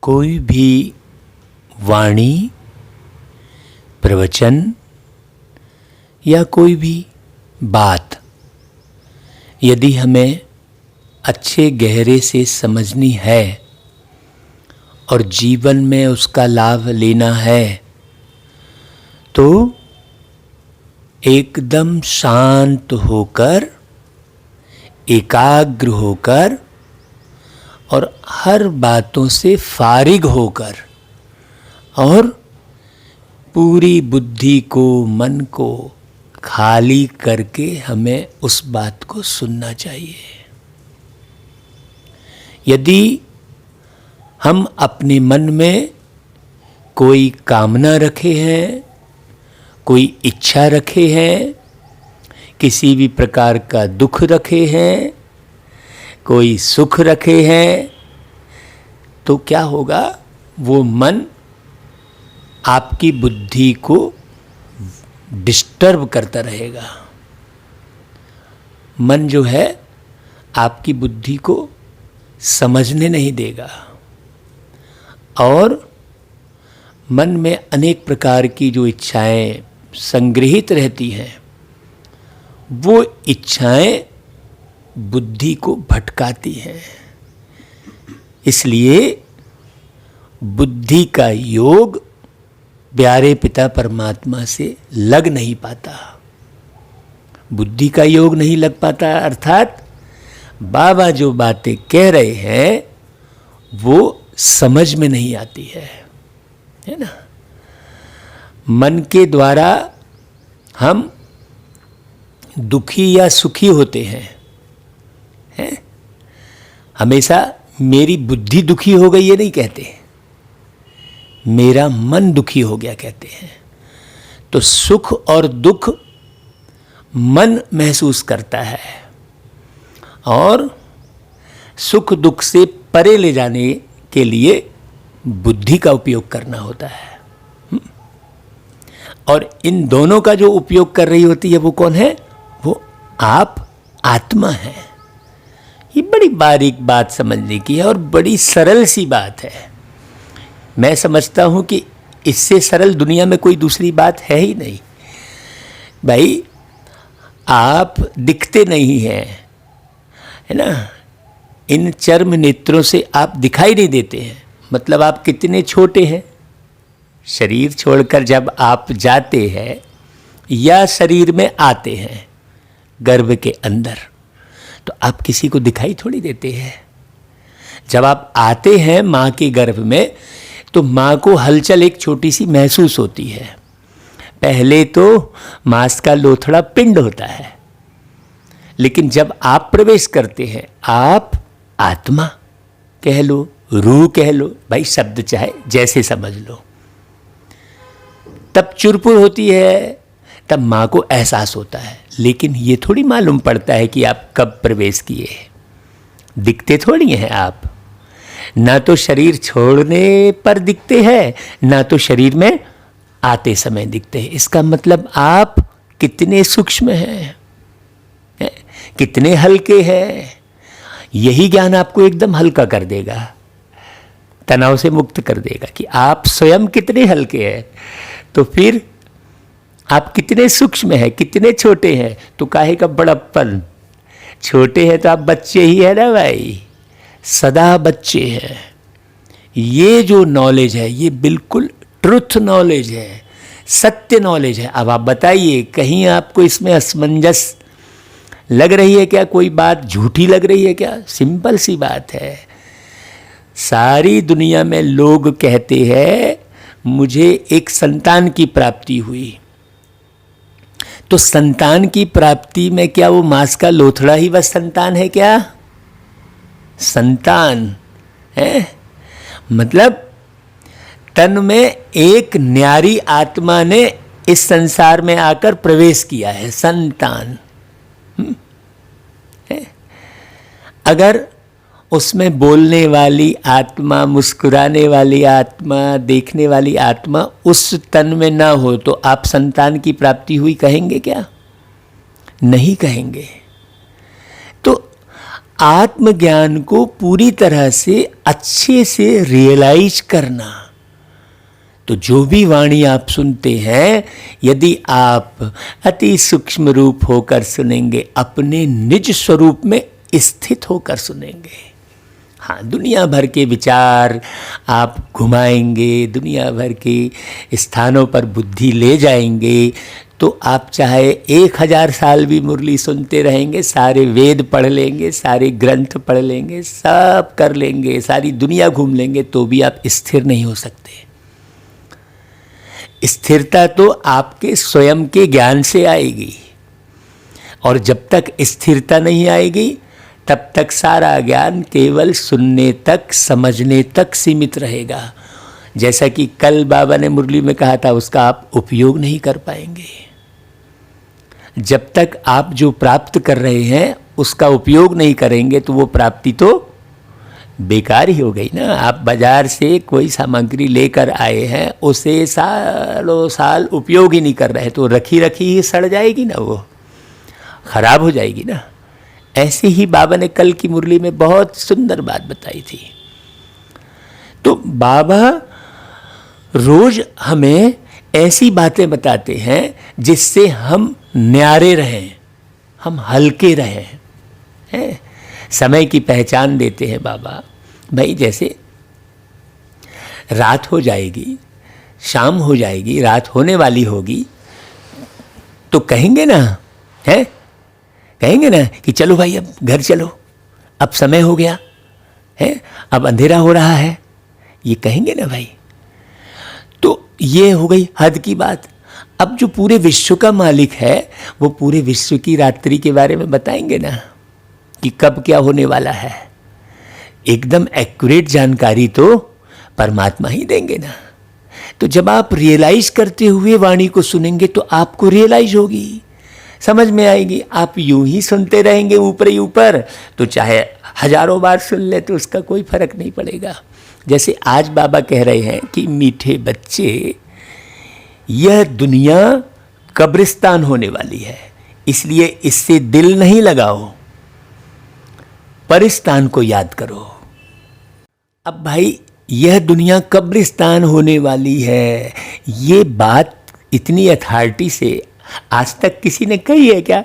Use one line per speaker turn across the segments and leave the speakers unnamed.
कोई भी वाणी, प्रवचन या कोई भी बात यदि हमें अच्छे गहरे से समझनी है और जीवन में उसका लाभ लेना है तो एकदम शांत होकर, एकाग्र होकर और हर बातों से फारिग होकर और पूरी बुद्धि को, मन को खाली करके हमें उस बात को सुनना चाहिए। यदि हम अपने मन में कोई कामना रखे हैं, कोई इच्छा रखे हैं, किसी भी प्रकार का दुख रखे हैं, कोई सुख रखे हैं, तो क्या होगा? वो मन आपकी बुद्धि को डिस्टर्ब करता रहेगा। मन जो है आपकी बुद्धि को समझने नहीं देगा और मन में अनेक प्रकार की जो इच्छाएं संग्रहित रहती हैं, वो इच्छाएं बुद्धि को भटकाती हैं। इसलिए बुद्धि का योग प्यारे पिता परमात्मा से लग नहीं पाता। बुद्धि का योग नहीं लग पाता अर्थात बाबा जो बातें कह रहे हैं वो समझ में नहीं आती है ना। मन के द्वारा हम दुखी या सुखी होते हैं, हमेशा मेरी बुद्धि दुखी हो गई ये नहीं कहते, मेरा मन दुखी हो गया कहते हैं। तो सुख और दुख मन महसूस करता है और सुख दुख से परे ले जाने के लिए बुद्धि का उपयोग करना होता है। और इन दोनों का जो उपयोग कर रही होती है वो कौन है? वो आप आत्मा है। ये बड़ी बारीक बात समझने की है और बड़ी सरल सी बात है। मैं समझता हूं कि इससे सरल दुनिया में कोई दूसरी बात है ही नहीं। भाई आप दिखते नहीं हैं, है ना, इन चर्म नेत्रों से आप दिखाई नहीं देते हैं, मतलब आप कितने छोटे हैं। शरीर छोड़कर जब आप जाते हैं या शरीर में आते हैं गर्भ के अंदर, तो आप किसी को दिखाई थोड़ी देते हैं। जब आप आते हैं माँ के गर्भ में तो माँ को हलचल एक छोटी सी महसूस होती है। पहले तो मांस का लोथड़ा पिंड होता है, लेकिन जब आप प्रवेश करते हैं, आप आत्मा कह लो, रूह कह लो, भाई शब्द चाहे जैसे समझ लो, तब चुरपुर होती है, तब माँ को एहसास होता है। लेकिन ये थोड़ी मालूम पड़ता है कि आप कब प्रवेश किए। दिखते थोड़ी हैं आप, ना तो शरीर छोड़ने पर दिखते हैं, ना तो शरीर में आते समय दिखते हैं। इसका मतलब आप कितने सूक्ष्म हैं, कितने हल्के हैं। यही ज्ञान आपको एकदम हल्का कर देगा, तनाव से मुक्त कर देगा कि आप स्वयं कितने हल्के हैं। तो फिर आप कितने सूक्ष्म हैं, कितने छोटे हैं, तो काहे का बड़प्पन। छोटे हैं तो आप बच्चे ही है ना भाई, सदा बच्चे हैं। ये जो नॉलेज है ये बिल्कुल ट्रुथ नॉलेज है, सत्य नॉलेज है। अब आप बताइए, कहीं आपको इसमें असमंजस लग रही है क्या? कोई बात झूठी लग रही है क्या? सिंपल सी बात है। सारी दुनिया में लोग कहते हैं मुझे एक संतान की प्राप्ति हुई, तो संतान की प्राप्ति में क्या वो मांस का लोथड़ा ही बस संतान है क्या? संतान है मतलब तन में एक न्यारी आत्मा ने इस संसार में आकर प्रवेश किया है, संतान है। अगर उसमें बोलने वाली आत्मा, मुस्कुराने वाली आत्मा, देखने वाली आत्मा उस तन में ना हो तो आप संतान की प्राप्ति हुई कहेंगे क्या? नहीं कहेंगे। तो आत्मज्ञान को पूरी तरह से अच्छे से रियलाइज करना। तो जो भी वाणी आप सुनते हैं, यदि आप अति सूक्ष्म रूप होकर सुनेंगे, अपने निज स्वरूप में स्थित होकर सुनेंगे। हाँ, दुनिया भर के विचार आप घुमाएंगे, दुनिया भर के स्थानों पर बुद्धि ले जाएंगे, तो आप चाहे 1000 साल भी मुरली सुनते रहेंगे, सारे वेद पढ़ लेंगे, सारे ग्रंथ पढ़ लेंगे, सब कर लेंगे, सारी दुनिया घूम लेंगे, तो भी आप स्थिर नहीं हो सकते। स्थिरता तो आपके स्वयं के ज्ञान से आएगी, और जब तक स्थिरता नहीं आएगी तब तक सारा ज्ञान केवल सुनने तक, समझने तक सीमित रहेगा। जैसा कि कल बाबा ने मुरली में कहा था, उसका आप उपयोग नहीं कर पाएंगे। जब तक आप जो प्राप्त कर रहे हैं उसका उपयोग नहीं करेंगे तो वो प्राप्ति तो बेकार ही हो गई ना। आप बाजार से कोई सामग्री लेकर आए हैं, उसे सालों साल उपयोग ही नहीं कर रहे, तो रखी रखी ही सड़ जाएगी ना, वो खराब हो जाएगी ना। ऐसे ही बाबा ने कल की मुरली में बहुत सुंदर बात बताई थी। तो बाबा रोज हमें ऐसी बातें बताते हैं जिससे हम न्यारे रहें, हम हल्के रहें, हैं? समय की पहचान देते हैं बाबा। भाई जैसे रात हो जाएगी, शाम हो जाएगी, रात होने वाली होगी, तो कहेंगे ना, है कहेंगे ना कि चलो भाई अब घर चलो, अब समय हो गया है, अब अंधेरा हो रहा है, ये कहेंगे ना भाई। तो ये हो गई हद की बात। अब जो पूरे विश्व का मालिक है वो पूरे विश्व की रात्रि के बारे में बताएंगे ना कि कब क्या होने वाला है। एकदम एक्यूरेट जानकारी तो परमात्मा ही देंगे ना। तो जब आप रियलाइज करते हुए वाणी को सुनेंगे तो आपको रियलाइज होगी, समझ में आएगी। आप यूं ही सुनते रहेंगे ऊपर ही ऊपर, तो चाहे हजारों बार सुन ले तो उसका कोई फर्क नहीं पड़ेगा। जैसे आज बाबा कह रहे हैं कि मीठे बच्चे, यह दुनिया कब्रिस्तान होने वाली है, इसलिए इससे दिल नहीं लगाओ, परिस्तान को याद करो। अब भाई यह दुनिया कब्रिस्तान होने वाली है, ये बात इतनी अथॉरिटी से आज तक किसी ने कही है क्या?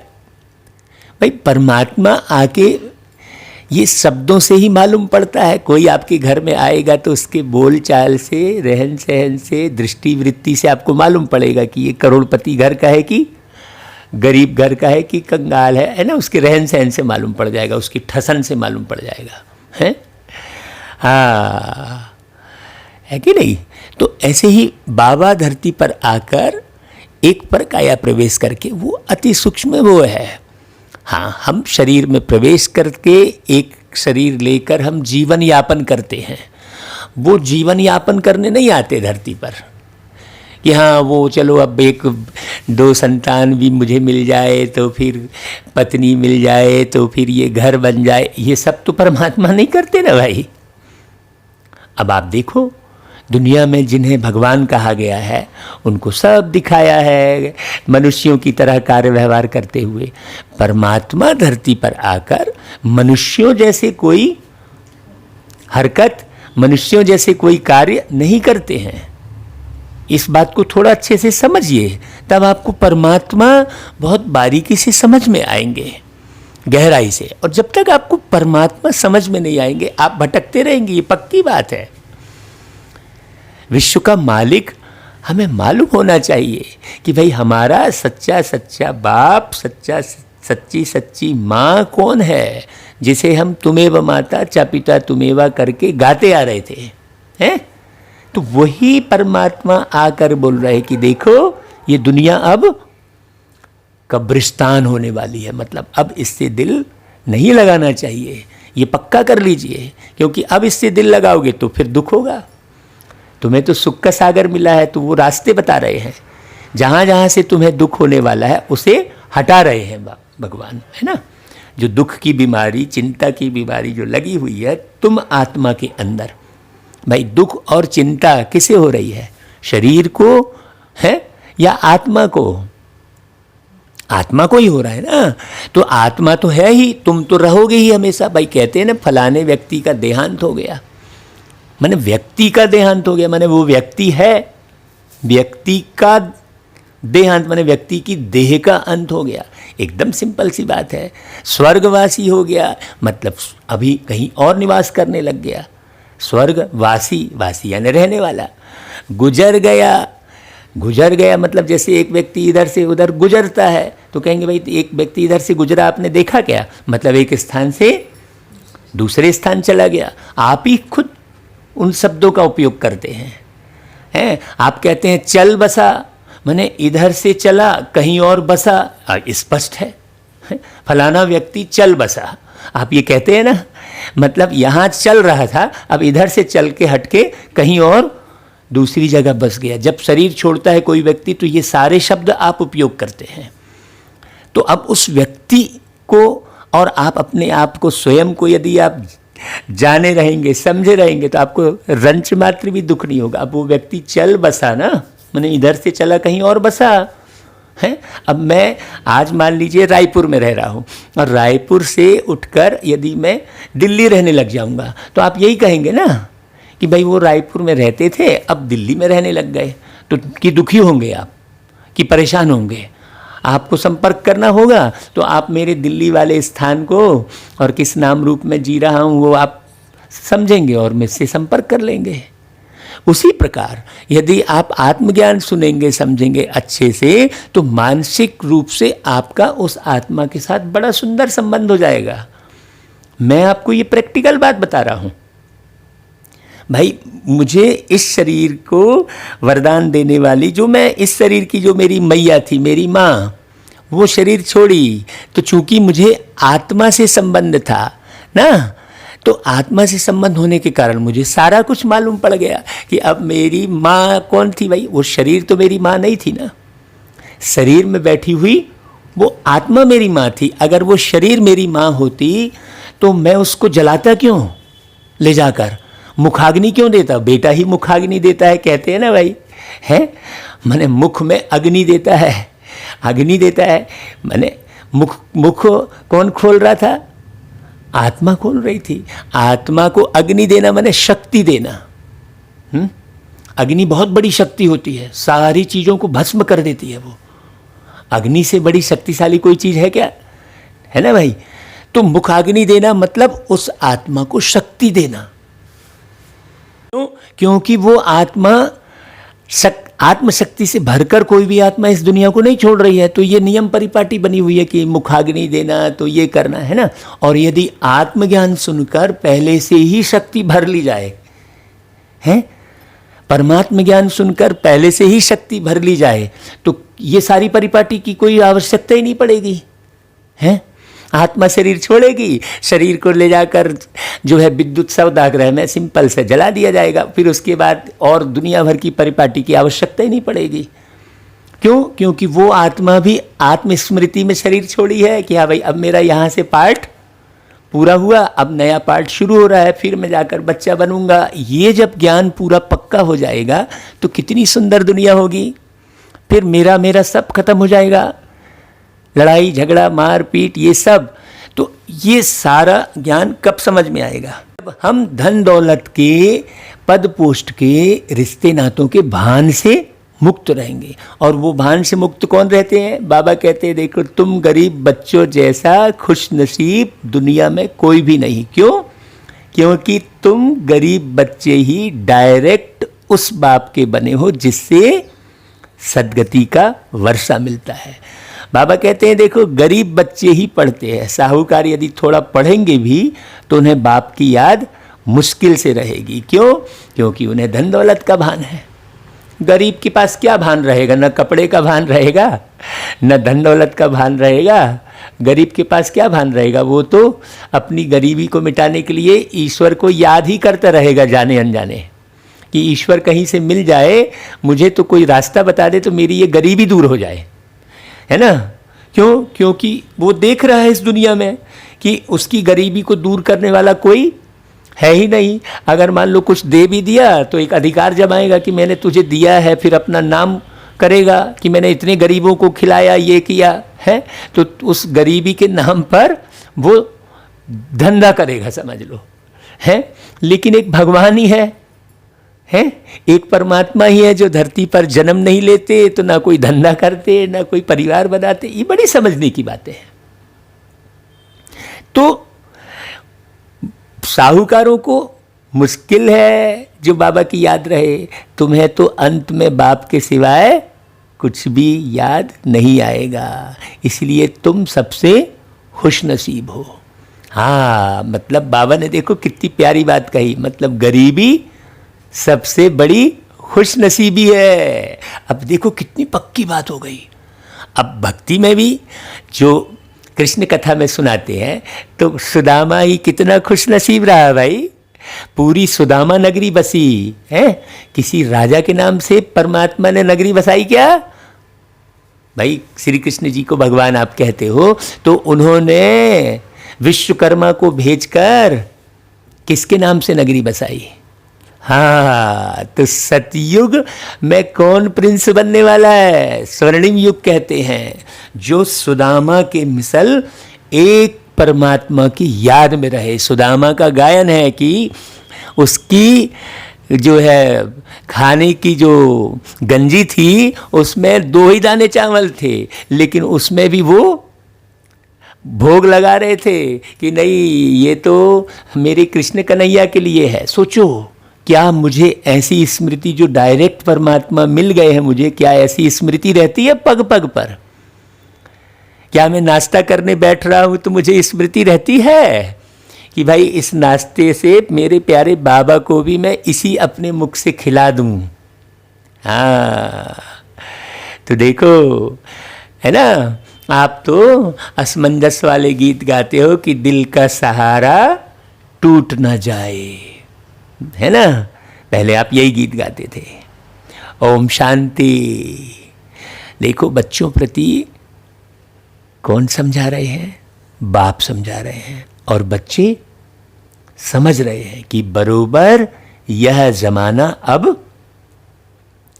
भाई परमात्मा आके ये शब्दों से ही मालूम पड़ता है। कोई आपके घर में आएगा तो उसके बोल चाल से, रहन सहन से, दृष्टि वृत्ति से आपको मालूम पड़ेगा कि ये करोड़पति घर का है कि गरीब घर का है कि कंगाल है ना। उसके रहन सहन से मालूम पड़ जाएगा, उसकी ठसन से मालूम पड़ जाएगा, है हाँ, है कि नहीं। तो ऐसे ही बाबा धरती पर आकर एक पर काया प्रवेश करके, वो अति सूक्ष्म वो है। हाँ, हम शरीर में प्रवेश करके एक शरीर लेकर हम जीवन यापन करते हैं। वो जीवन यापन करने नहीं आते धरती पर कि हाँ वो चलो अब 1-2 संतान भी मुझे मिल जाए, तो फिर पत्नी मिल जाए, तो फिर ये घर बन जाए। ये सब तो परमात्मा नहीं करते ना भाई। अब आप देखो, दुनिया में जिन्हें भगवान कहा गया है उनको सब दिखाया है मनुष्यों की तरह कार्य व्यवहार करते हुए। परमात्मा धरती पर आकर मनुष्यों जैसे कोई हरकत, मनुष्यों जैसे कोई कार्य नहीं करते हैं। इस बात को थोड़ा अच्छे से समझिए, तब आपको परमात्मा बहुत बारीकी से समझ में आएंगे, गहराई से। और जब तक आपको परमात्मा समझ में नहीं आएंगे आप भटकते रहेंगे, ये पक्की बात है। विश्व का मालिक हमें मालूम होना चाहिए कि भाई हमारा सच्चा सच्चा बाप, सच्ची सच्ची माँ कौन है, जिसे हम तुमेव माता च पिता तुमेवा करके गाते आ रहे थे, हैं? तो वही परमात्मा आकर बोल रहे कि देखो ये दुनिया अब कब्रिस्तान होने वाली है। मतलब अब इससे दिल नहीं लगाना चाहिए, ये पक्का कर लीजिए, क्योंकि अब इससे दिल लगाओगे तो फिर दुख होगा। तुम्हें तो सुख का सागर मिला है, तो वो रास्ते बता रहे हैं। जहाँ जहाँ से तुम्हें दुख होने वाला है उसे हटा रहे हैं भगवान, है ना। जो दुख की बीमारी, चिंता की बीमारी जो लगी हुई है तुम आत्मा के अंदर, भाई दुख और चिंता किसे हो रही है? शरीर को है या आत्मा को? आत्मा को ही हो रहा है ना। तो आत्मा तो है ही, तुम तो रहोगे ही हमेशा। भाई कहते हैं ना फलाने व्यक्ति का देहांत हो गया, माने व्यक्ति का देहांत हो गया, माने वो व्यक्ति है, व्यक्ति का देहांत माने व्यक्ति की देह का अंत हो गया। एकदम सिंपल सी बात है। स्वर्गवासी हो गया मतलब अभी कहीं और निवास करने लग गया। स्वर्गवासी, वासी यानी रहने वाला। गुजर गया, गुजर गया मतलब जैसे एक व्यक्ति इधर से उधर गुजरता है तो कहेंगे भाई एक व्यक्ति इधर से गुजरा, आपने देखा क्या? मतलब एक स्थान से दूसरे स्थान चला गया। आप ही खुद उन शब्दों का उपयोग करते हैं। आप कहते हैं चल बसा, माने इधर से चला कहीं और बसा, स्पष्ट है। फलाना व्यक्ति चल बसा, आप ये कहते हैं ना, मतलब यहाँ चल रहा था, अब इधर से चल के हट के कहीं और दूसरी जगह बस गया। जब शरीर छोड़ता है कोई व्यक्ति तो ये सारे शब्द आप उपयोग करते हैं। तो अब उस व्यक्ति को और आप अपने आप को स्वयं को यदि आप जाने रहेंगे, समझे रहेंगे तो आपको रंच मात्र भी दुख नहीं होगा। अब वो व्यक्ति चल बसा ना, मैंने इधर से चला कहीं और बसा है। अब मैं आज मान लीजिए रायपुर में रह रहा हूँ और रायपुर से उठकर यदि मैं दिल्ली रहने लग जाऊँगा तो आप यही कहेंगे ना कि भाई वो रायपुर में रहते थे अब दिल्ली में रहने लग गए, तो कि दुखी होंगे आप, कि परेशान होंगे। आपको संपर्क करना होगा तो आप मेरे दिल्ली वाले स्थान को और किस नाम रूप में जी रहा हूँ वो आप समझेंगे और मुझसे संपर्क कर लेंगे। उसी प्रकार यदि आप आत्मज्ञान सुनेंगे, समझेंगे अच्छे से, तो मानसिक रूप से आपका उस आत्मा के साथ बड़ा सुंदर संबंध हो जाएगा। मैं आपको ये प्रैक्टिकल बात बता रहा हूँ। भाई मुझे इस शरीर को वरदान देने वाली, जो मैं इस शरीर की जो मेरी मैया थी, मेरी माँ, वो शरीर छोड़ी तो चूंकि मुझे आत्मा से संबंध था ना, तो आत्मा से संबंध होने के कारण मुझे सारा कुछ मालूम पड़ गया कि अब मेरी माँ कौन थी। भाई वो शरीर तो मेरी माँ नहीं थी ना, शरीर में बैठी हुई वो आत्मा मेरी माँ थी। अगर वो शरीर मेरी माँ होती तो मैं उसको जलाता क्यों ले जाकर, मुखाग्नि क्यों देता? बेटा ही मुखाग्नि देता है, कहते हैं ना भाई, है माने मुख में अग्नि देता है, अग्नि देता है। माने मुख कौन खोल रहा था? आत्मा खोल रही थी। आत्मा को अग्नि देना माने शक्ति देना। अग्नि बहुत बड़ी शक्ति होती है, सारी चीज़ों को भस्म कर देती है वो। अग्नि से बड़ी शक्तिशाली कोई चीज़ है क्या? है ना भाई। तो मुखाग्नि देना मतलब उस आत्मा को शक्ति देना। क्योंकि वो आत्मशक्ति से भरकर कोई भी आत्मा इस दुनिया को नहीं छोड़ रही है। तो ये नियम परिपाटी बनी हुई है कि मुखाग्नि देना तो ये करना है ना। और यदि आत्मज्ञान सुनकर पहले से ही शक्ति भर ली जाए, हैं, परमात्म ज्ञान सुनकर पहले से ही शक्ति भर ली जाए तो ये सारी परिपाटी की कोई आवश्यकता ही नहीं पड़ेगी, हैं। आत्मा शरीर छोड़ेगी, शरीर को ले जाकर जो है विद्युत सौदागृह में सिंपल से जला दिया जाएगा। फिर उसके बाद और दुनिया भर की परिपाटी की आवश्यकता ही नहीं पड़ेगी। क्यों? क्योंकि वो आत्मा भी आत्मस्मृति में शरीर छोड़ी है कि हाँ भाई अब मेरा यहाँ से पार्ट पूरा हुआ, अब नया पार्ट शुरू हो रहा है, फिर मैं जाकर बच्चा बनूंगा। ये जब ज्ञान पूरा पक्का हो जाएगा तो कितनी सुंदर दुनिया होगी। फिर मेरा सब खत्म हो जाएगा, लड़ाई झगड़ा मार पीट ये सब। तो ये सारा ज्ञान कब समझ में आएगा? जब हम धन दौलत के, पद पोस्ट के, रिश्ते नातों के भान से मुक्त रहेंगे। और वो भान से मुक्त कौन रहते हैं? बाबा कहते हैं देखो तुम गरीब बच्चों जैसा खुश नसीब दुनिया में कोई भी नहीं। क्यों? क्योंकि तुम गरीब बच्चे ही डायरेक्ट उस बाप के बने हो जिससे सद्गति का वर्षा मिलता है। बाबा कहते हैं देखो गरीब बच्चे ही पढ़ते हैं, साहूकार यदि थोड़ा पढ़ेंगे भी तो उन्हें बाप की याद मुश्किल से रहेगी। क्यों? क्योंकि उन्हें धन दौलत का भान है। गरीब के पास क्या भान रहेगा? न कपड़े का भान रहेगा, न धन दौलत का भान रहेगा। गरीब के पास क्या भान रहेगा? वो तो अपनी गरीबी को मिटाने के लिए ईश्वर को याद ही करता रहेगा जाने अनजाने, कि ईश्वर कहीं से मिल जाए, मुझे तो कोई रास्ता बता दे तो मेरी ये गरीबी दूर हो जाए, है ना। क्यों? क्योंकि वो देख रहा है इस दुनिया में कि उसकी गरीबी को दूर करने वाला कोई है ही नहीं। अगर मान लो कुछ दे भी दिया तो एक अधिकार जमाएगा कि मैंने तुझे दिया है, फिर अपना नाम करेगा कि मैंने इतने गरीबों को खिलाया, ये किया है, तो उस गरीबी के नाम पर वो धंधा करेगा, समझ लो, है। लेकिन एक भगवान ही है, एक परमात्मा ही है जो धरती पर जन्म नहीं लेते, तो ना कोई धंधा करते, ना कोई परिवार बनाते। ये बड़ी समझने की बातें हैं। तो साहूकारों को मुश्किल है जो बाबा की याद रहे। तुम्हें तो अंत में बाप के सिवाय कुछ भी याद नहीं आएगा, इसलिए तुम सबसे खुशनसीब हो। हाँ, मतलब बाबा ने देखो कितनी प्यारी बात कही, मतलब गरीबी सबसे बड़ी खुशनसीबी है। अब देखो कितनी पक्की बात हो गई। अब भक्ति में भी जो कृष्ण कथा में सुनाते हैं, तो सुदामा ही कितना खुशनसीब रहा भाई। पूरी सुदामा नगरी बसी है, किसी राजा के नाम से परमात्मा ने नगरी बसाई क्या भाई? श्री कृष्ण जी को भगवान आप कहते हो, तो उन्होंने विश्वकर्मा को भेजकर किसके नाम से नगरी बसाई? हाँ, तो सतयुग में कौन प्रिंस बनने वाला है? स्वर्णिम युग कहते हैं, जो सुदामा के मिसल एक परमात्मा की याद में रहे। सुदामा का गायन है कि उसकी जो है खाने की जो गंजी थी, उसमें 2 ही दाने चावल थे, लेकिन उसमें भी वो भोग लगा रहे थे कि नहीं, ये तो मेरे कृष्ण कन्हैया के लिए है। सोचो, क्या मुझे ऐसी स्मृति जो डायरेक्ट परमात्मा मिल गए हैं, मुझे क्या ऐसी स्मृति रहती है पग पग पर? क्या मैं नाश्ता करने बैठ रहा हूं तो मुझे स्मृति रहती है कि भाई इस नाश्ते से मेरे प्यारे बाबा को भी मैं इसी अपने मुख से खिला दूं? हाँ, तो देखो, है ना, आप तो असमंजस वाले गीत गाते हो कि दिल का सहारा टूट ना जाए, है ना। पहले आप यही गीत गाते थे। ओम शांति। देखो, बच्चों प्रति कौन समझा रहे हैं? बाप समझा रहे हैं, और बच्चे समझ रहे हैं कि बरोबर यह जमाना अब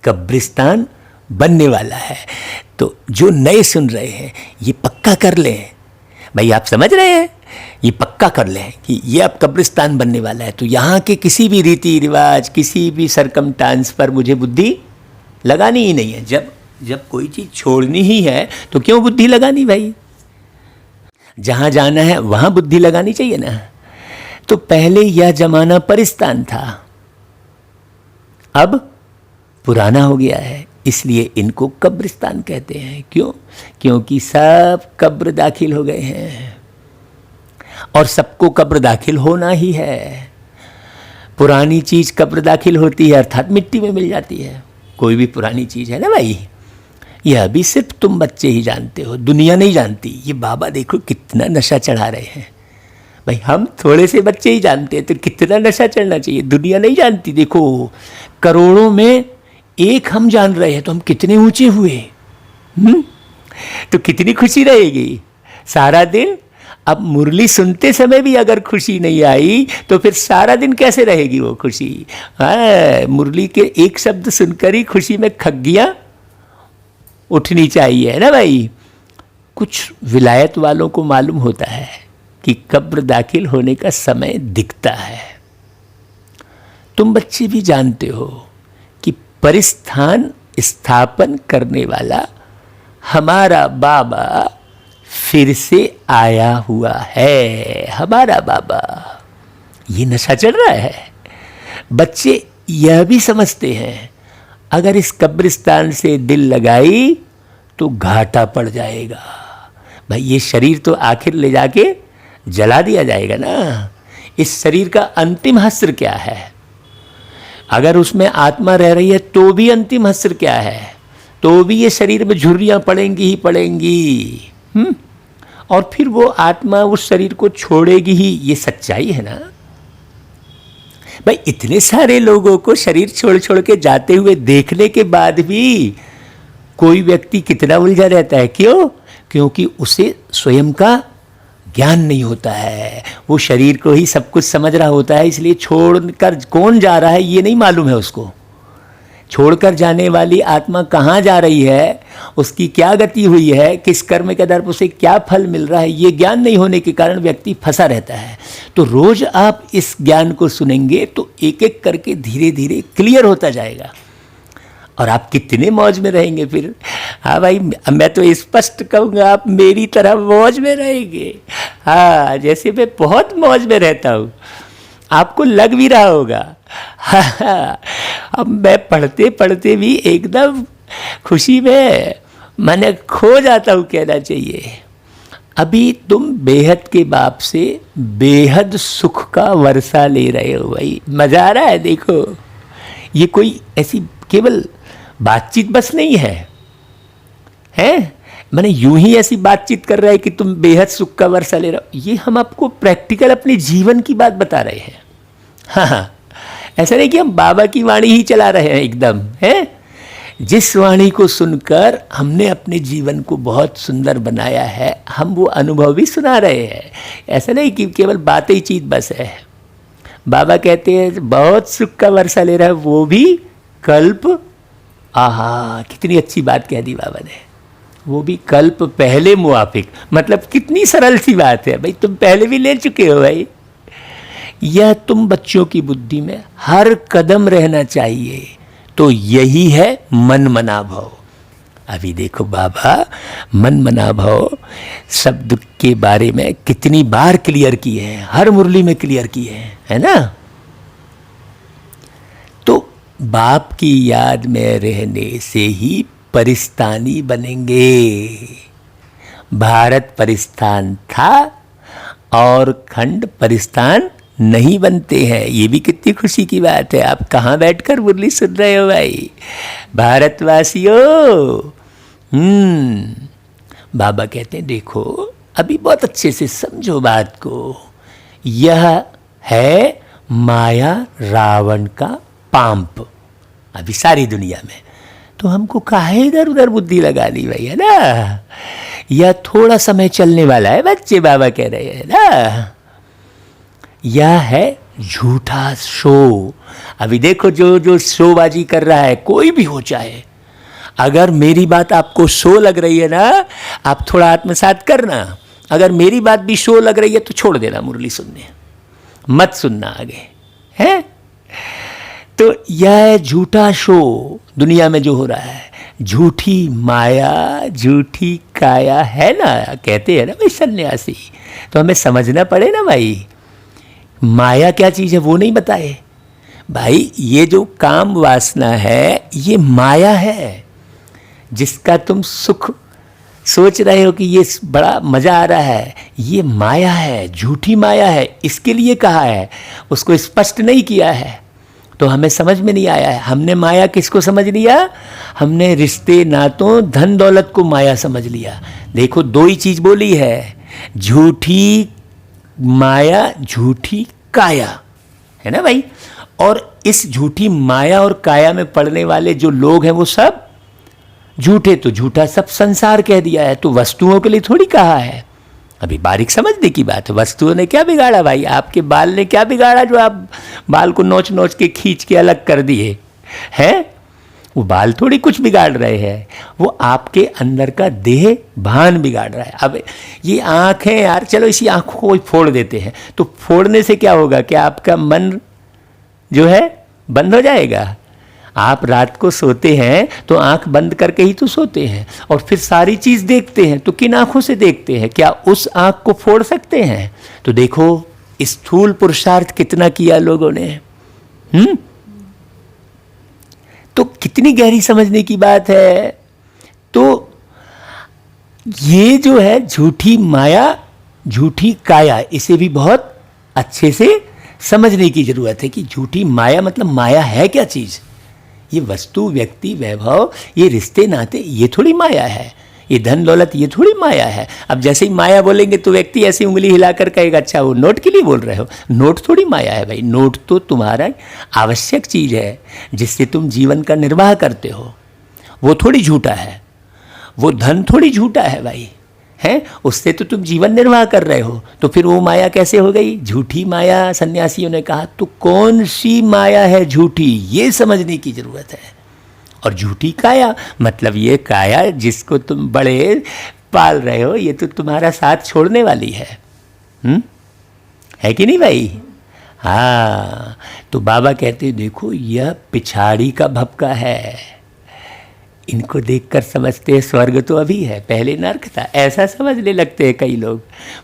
कब्रिस्तान बनने वाला है। तो जो नए सुन रहे हैं, ये पक्का कर लें भाई, आप समझ रहे हैं, ये पक्का कर लें कि ये अब कब्रिस्तान बनने वाला है। तो यहाँ के किसी भी रीति रिवाज, किसी भी सरकमस्टांस पर मुझे बुद्धि लगानी ही नहीं है। जब कोई चीज़ छोड़नी ही है तो क्यों बुद्धि लगानी भाई? जहाँ जाना है वहाँ बुद्धि लगानी चाहिए ना। तो पहले यह जमाना परिस्तान था, अब पुराना हो गया है, इसलिए इनको कब्रिस्तान कहते हैं। क्यों? क्योंकि सब कब्र दाखिल हो गए हैं, और सबको कब्र दाखिल होना ही है। पुरानी चीज़ कब्र दाखिल होती है, अर्थात मिट्टी में मिल जाती है। कोई भी पुरानी चीज़ है ना भाई, यह भी सिर्फ तुम बच्चे ही जानते हो, दुनिया नहीं जानती। ये बाबा देखो कितना नशा चढ़ा रहे हैं भाई। हम थोड़े से बच्चे ही जानते हैं, तो कितना नशा चढ़ना चाहिए, दुनिया नहीं जानती। देखो, करोड़ों में एक हम जान रहे हैं, तो हम कितने ऊंचे हुए। तो कितनी खुशी रहेगी सारा दिन। अब मुरली सुनते समय भी अगर खुशी नहीं आई, तो फिर सारा दिन कैसे रहेगी वो खुशी? मुरली के एक शब्द सुनकर ही खुशी में खग्गियां उठनी चाहिए, है ना भाई। कुछ विलायत वालों को मालूम होता है कि कब्र दाखिल होने का समय दिखता है। तुम बच्चे भी जानते हो कि परिस्थान स्थापन करने वाला हमारा बाबा फिर से आया हुआ है। हमारा बाबा, ये नशा चढ़ रहा है। बच्चे यह भी समझते हैं, अगर इस कब्रिस्तान से दिल लगाई तो घाटा पड़ जाएगा भाई। ये शरीर तो आखिर ले जाके जला दिया जाएगा ना। इस शरीर का अंतिम हस्र क्या है? अगर उसमें आत्मा रह रही है तो भी अंतिम हस्र क्या है? तो भी ये शरीर में झुर्रियां पड़ेंगी ही पड़ेंगी। और फिर वो आत्मा उस शरीर को छोड़ेगी ही, ये सच्चाई है ना भाई। इतने सारे लोगों को शरीर छोड़ छोड़ के जाते हुए देखने के बाद भी कोई व्यक्ति कितना उलझा रहता है। क्यों? क्योंकि उसे स्वयं का ज्ञान नहीं होता है। वो शरीर को ही सब कुछ समझ रहा होता है, इसलिए छोड़कर कौन जा रहा है ये नहीं मालूम है उसको, छोड़कर जाने वाली आत्मा कहाँ जा रही है, उसकी क्या गति हुई है, किस कर्म के आधार पर उसे क्या फल मिल रहा है, ये ज्ञान नहीं होने के कारण व्यक्ति फंसा रहता है। तो रोज आप इस ज्ञान को सुनेंगे तो एक एक करके धीरे धीरे क्लियर होता जाएगा और आप कितने मौज में रहेंगे फिर। हाँ भाई, मैं तो स्पष्ट कहूँगा, आप मेरी तरह मौज में रहेंगे। हाँ, जैसे मैं बहुत मौज में रहता हूँ, आपको लग भी रहा होगा। हाँ, अब मैं पढ़ते पढ़ते भी एकदम खुशी में मैंने खो जाता हूँ, कहना चाहिए। अभी तुम बेहद के बाप से बेहद सुख का वर्षा ले रहे हो भाई, मजा आ रहा है। देखो, ये कोई ऐसी केवल बातचीत बस नहीं है, मैंने यूं ही ऐसी बातचीत कर रहा है कि तुम बेहद सुख का वर्षा ले रहे हो। ये हम आपको प्रैक्टिकल अपने जीवन की बात बता रहे हैं। हाँ, ऐसा नहीं कि हम बाबा की वाणी ही चला रहे हैं एकदम, जिस वाणी को सुनकर हमने अपने जीवन को बहुत सुंदर बनाया है, हम वो अनुभव भी सुना रहे हैं। ऐसा नहीं कि केवल बातें ही चीज बस है। बाबा कहते हैं बहुत सुख का वर्षा ले रहा है, वो भी कल्प। आहा, कितनी अच्छी बात कह दी बाबा ने, वो भी कल्प पहले मुआफिक। मतलब कितनी सरल सी बात है भाई, तुम पहले भी ले चुके हो भाई। यह तुम बच्चों की बुद्धि में हर कदम रहना चाहिए। तो यही है मन मना भाव। अभी देखो बाबा मन मना भाव शब्द के बारे में कितनी बार क्लियर किए हैं, हर मुरली में क्लियर किए हैं, है ना। तो बाप की याद में रहने से ही परिस्तानी बनेंगे। भारत परिस्थान था और खंड परिस्थान नहीं बनते हैं। ये भी कितनी खुशी की बात है। आप कहाँ बैठकर मुरली सुन रहे हो भाई, भारतवासियों। बाबा कहते हैं देखो, अभी बहुत अच्छे से समझो बात को। यह है माया रावण का पांप अभी सारी दुनिया में। तो हमको काहे इधर उधर बुद्धि लगा ली भाई, है ना। यह थोड़ा समय चलने वाला है बच्चे, बाबा कह रहे हैं ना। यह है झूठा शो। अभी देखो जो जो शोबाजी कर रहा है, कोई भी हो चाहे, अगर मेरी बात आपको शो लग रही है ना, आप थोड़ा आत्मसात करना। अगर मेरी बात भी शो लग रही है तो छोड़ देना मुरली सुनने, मत सुनना आगे, है। तो यह झूठा शो दुनिया में जो हो रहा है, झूठी माया झूठी काया, है ना, कहते हैं ना भाई सन्यासी। तो हमें समझना पड़े ना भाई, माया क्या चीज़ है वो नहीं बताए भाई। ये जो काम वासना है ये माया है, जिसका तुम सुख सोच रहे हो कि ये बड़ा मज़ा आ रहा है, ये माया है, झूठी माया है। इसके लिए कहा है, उसको स्पष्ट नहीं किया है तो हमें समझ में नहीं आया है। हमने माया किसको समझ लिया, हमने रिश्ते नातों धन दौलत को माया समझ लिया। देखो दो ही चीज़ बोली है, झूठी माया झूठी काया, है ना भाई। और इस झूठी माया और काया में पड़ने वाले जो लोग हैं वो सब झूठे। तो झूठा सब संसार कह दिया है, तो वस्तुओं के लिए थोड़ी कहा है। अभी बारीक समझने की बात है, वस्तुओं ने क्या बिगाड़ा भाई, आपके बाल ने क्या बिगाड़ा जो आप बाल को नोच नोच के खींच के अलग कर दिए हैं। वो बाल थोड़ी कुछ बिगाड़ रहे हैं, वो आपके अंदर का देह भान बिगाड़ रहा है। अब ये आँख है यार, चलो इसी आँखों को फोड़ देते हैं, तो फोड़ने से क्या होगा, क्या आपका मन जो है बंद हो जाएगा। आप रात को सोते हैं तो आंख बंद करके ही तो सोते हैं, और फिर सारी चीज़ देखते हैं तो किन आंखों से देखते हैं, क्या उस आंख को फोड़ सकते हैं। तो देखो स्थूल पुरुषार्थ कितना किया लोगों ने। तो कितनी गहरी समझने की बात है। तो ये जो है झूठी माया झूठी काया, इसे भी बहुत अच्छे से समझने की जरूरत है कि झूठी माया मतलब माया है क्या चीज़। ये वस्तु व्यक्ति वैभव, ये रिश्ते नाते, ये थोड़ी माया है। ये धन दौलत, ये थोड़ी माया है। अब जैसे ही माया बोलेंगे तो व्यक्ति ऐसी उंगली हिलाकर कहेगा अच्छा वो नोट के लिए बोल रहे हो। नोट थोड़ी माया है भाई, नोट तो तुम्हारा आवश्यक चीज़ है जिससे तुम जीवन का निर्वाह करते हो, वो थोड़ी झूठा है। वो धन थोड़ी झूठा है भाई, है, उससे तो तुम जीवन निर्वाह कर रहे हो। तो फिर वो माया कैसे हो गई, झूठी माया। सन्यासियों ने कहा तो कौन सी माया है झूठी, ये समझने की जरूरत है। और झूठी काया, मतलब ये काया जिसको तुम बड़े पाल रहे हो, ये तो तुम्हारा साथ छोड़ने वाली है। है कि नहीं भाई? हाँ, तो बाबा कहते देखो यह पिछाड़ी का भपका है, इनको देखकर समझते हैं स्वर्ग तो अभी है, पहले नर्क था, ऐसा समझने लगते हैं कई लोग,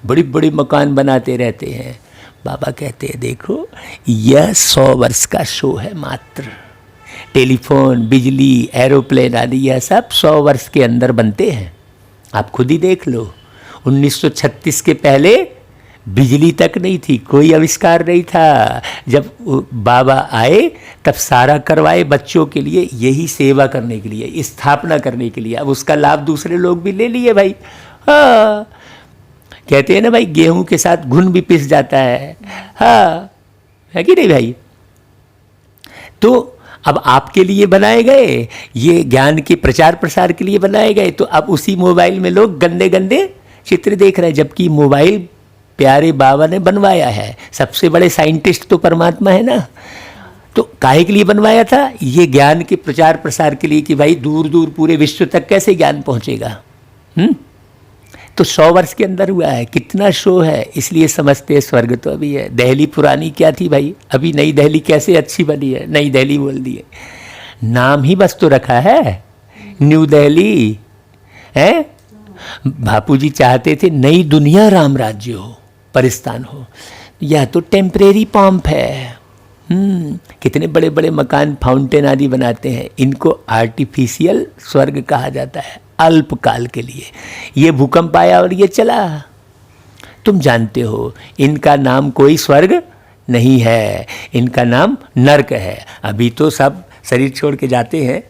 बड़ी बड़ी मकान बनाते रहते हैं। बाबा कहते हैं देखो यह 100 वर्ष का शो है मात्र। टेलीफोन, बिजली, एरोप्लेन आदि यह सब 100 वर्ष के अंदर बनते हैं। आप खुद ही देख लो, 1936 के पहले बिजली तक नहीं थी, कोई आविष्कार नहीं था। जब बाबा आए तब सारा करवाए बच्चों के लिए, यही सेवा करने के लिए, स्थापना करने के लिए। अब उसका लाभ दूसरे लोग भी ले लिए भाई। हाँ, कहते हैं ना भाई, गेहूं के साथ घुन भी पिस जाता है। हाँ, है कि नहीं भाई? तो अब आपके लिए बनाए गए, ये ज्ञान के प्रचार प्रसार के लिए बनाए गए, तो अब उसी मोबाइल में लोग गंदे गंदे चित्र देख रहे हैं, जबकि मोबाइल प्यारे बाबा ने बनवाया है। सबसे बड़े साइंटिस्ट तो परमात्मा है ना, तो काहे के लिए बनवाया था? ये ज्ञान के प्रचार प्रसार के लिए कि भाई दूर दूर पूरे विश्व तक कैसे ज्ञान पहुंचेगा। तो 100 वर्ष के अंदर हुआ है, कितना शो है, इसलिए समझते हैं स्वर्ग तो अभी है। दिल्ली पुरानी क्या थी भाई, अभी नई दिल्ली कैसे अच्छी बनी है, नई दिल्ली बोल दिए, नाम ही बस तो रखा है न्यू दिल्ली है। बापू जी चाहते थे नई दुनिया राम राज्य हो, परिस्तान हो, यह तो टेम्परेरी पॉम्प है। कितने बड़े बड़े मकान, फाउंटेन आदि बनाते हैं, इनको आर्टिफिशियल स्वर्ग कहा जाता है, अल्पकाल के लिए। ये भूकंप आया और ये चला, तुम जानते हो इनका नाम कोई स्वर्ग नहीं है, इनका नाम नर्क है। अभी तो सब शरीर छोड़ के जाते हैं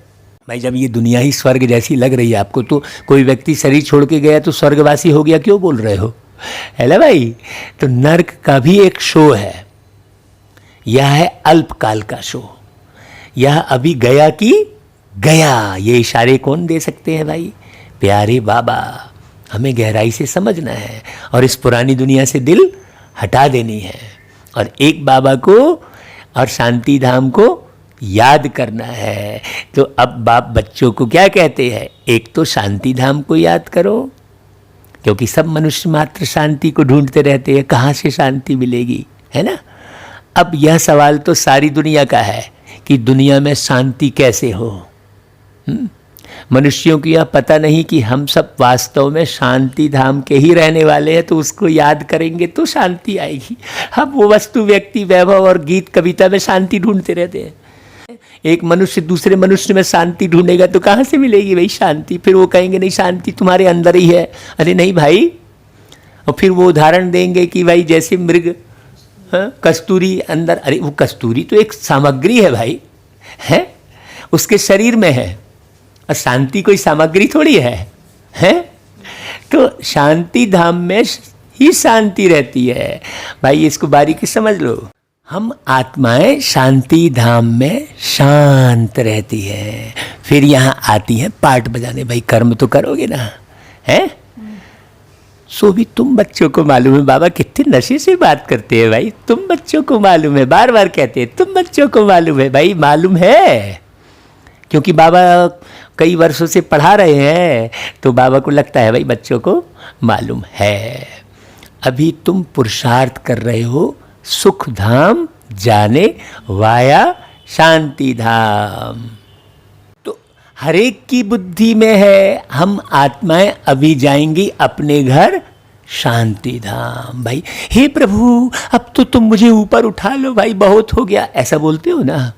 भाई, जब ये दुनिया ही स्वर्ग जैसी लग रही है आपको, तो कोई व्यक्ति शरीर छोड़ के गया तो स्वर्गवासी हो गया, क्यों बोल रहे हो? है ना भाई? तो नर्क का भी एक शो है, यह है अल्पकाल का शो, यह अभी गया कि गया। ये इशारे कौन दे सकते हैं भाई? प्यारे बाबा। हमें गहराई से समझना है और इस पुरानी दुनिया से दिल हटा देनी है, और एक बाबा को और शांति धाम को याद करना है। तो अब बाप बच्चों को क्या कहते हैं? एक तो शांति धाम को याद करो, क्योंकि सब मनुष्य मात्र शांति को ढूंढते रहते हैं, कहाँ से शांति मिलेगी, है ना? अब यह सवाल तो सारी दुनिया का है कि दुनिया में शांति कैसे हो। मनुष्यों को यह पता नहीं कि हम सब वास्तव में शांति धाम के ही रहने वाले हैं, तो उसको याद करेंगे तो शांति आएगी। हम वो वस्तु, व्यक्ति, वैभव और गीत कविता में शांति ढूंढते रहते हैं। एक मनुष्य दूसरे मनुष्य में शांति ढूंढेगा तो कहाँ से मिलेगी भाई शांति? फिर वो कहेंगे नहीं शांति तुम्हारे अंदर ही है। अरे नहीं भाई, और फिर वो उदाहरण देंगे कि भाई जैसे मृग, कस्तूरी अंदर, अरे वो कस्तूरी तो एक सामग्री है भाई, है उसके शरीर में है, और शांति कोई सामग्री थोड़ी है? तो शांति धाम में ही शांति रहती है भाई, इसको बारीकी समझ लो। हम आत्माएं शांति धाम में शांत रहती है, फिर यहाँ आती हैं पार्ट बजाने। भाई कर्म तो करोगे ना, है? सो भी तुम बच्चों को मालूम है, बाबा कितने नशे से बात करते हैं भाई, तुम बच्चों को मालूम है, बार बार कहते हैं तुम बच्चों को मालूम है। भाई मालूम है, क्योंकि बाबा कई वर्षों से पढ़ा रहे हैं, तो बाबा को लगता है भाई बच्चों को मालूम है। अभी तुम पुरुषार्थ कर रहे हो सुख धाम जाने वाया शांति धाम, तो हर एक की बुद्धि में है हम आत्माएं अभी जाएंगी अपने घर शांति धाम। भाई हे प्रभु अब तो तुम मुझे ऊपर उठा लो भाई, बहुत हो गया, ऐसा बोलते हो ना?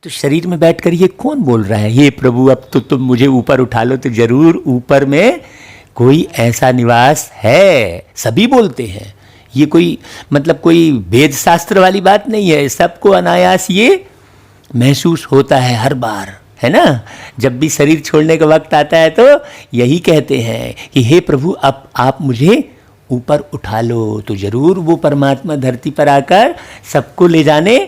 तो शरीर में बैठकर ये कौन बोल रहा है, हे प्रभु अब तो तुम मुझे ऊपर उठा लो? तो जरूर ऊपर में कोई ऐसा निवास है, सभी बोलते हैं। ये कोई मतलब कोई वेद शास्त्र वाली बात नहीं है, सबको अनायास ये महसूस होता है हर बार, है ना? जब भी शरीर छोड़ने का वक्त आता है तो यही कहते हैं कि हे प्रभु अब आप मुझे ऊपर उठा लो। तो जरूर वो परमात्मा धरती पर आकर सबको ले जाने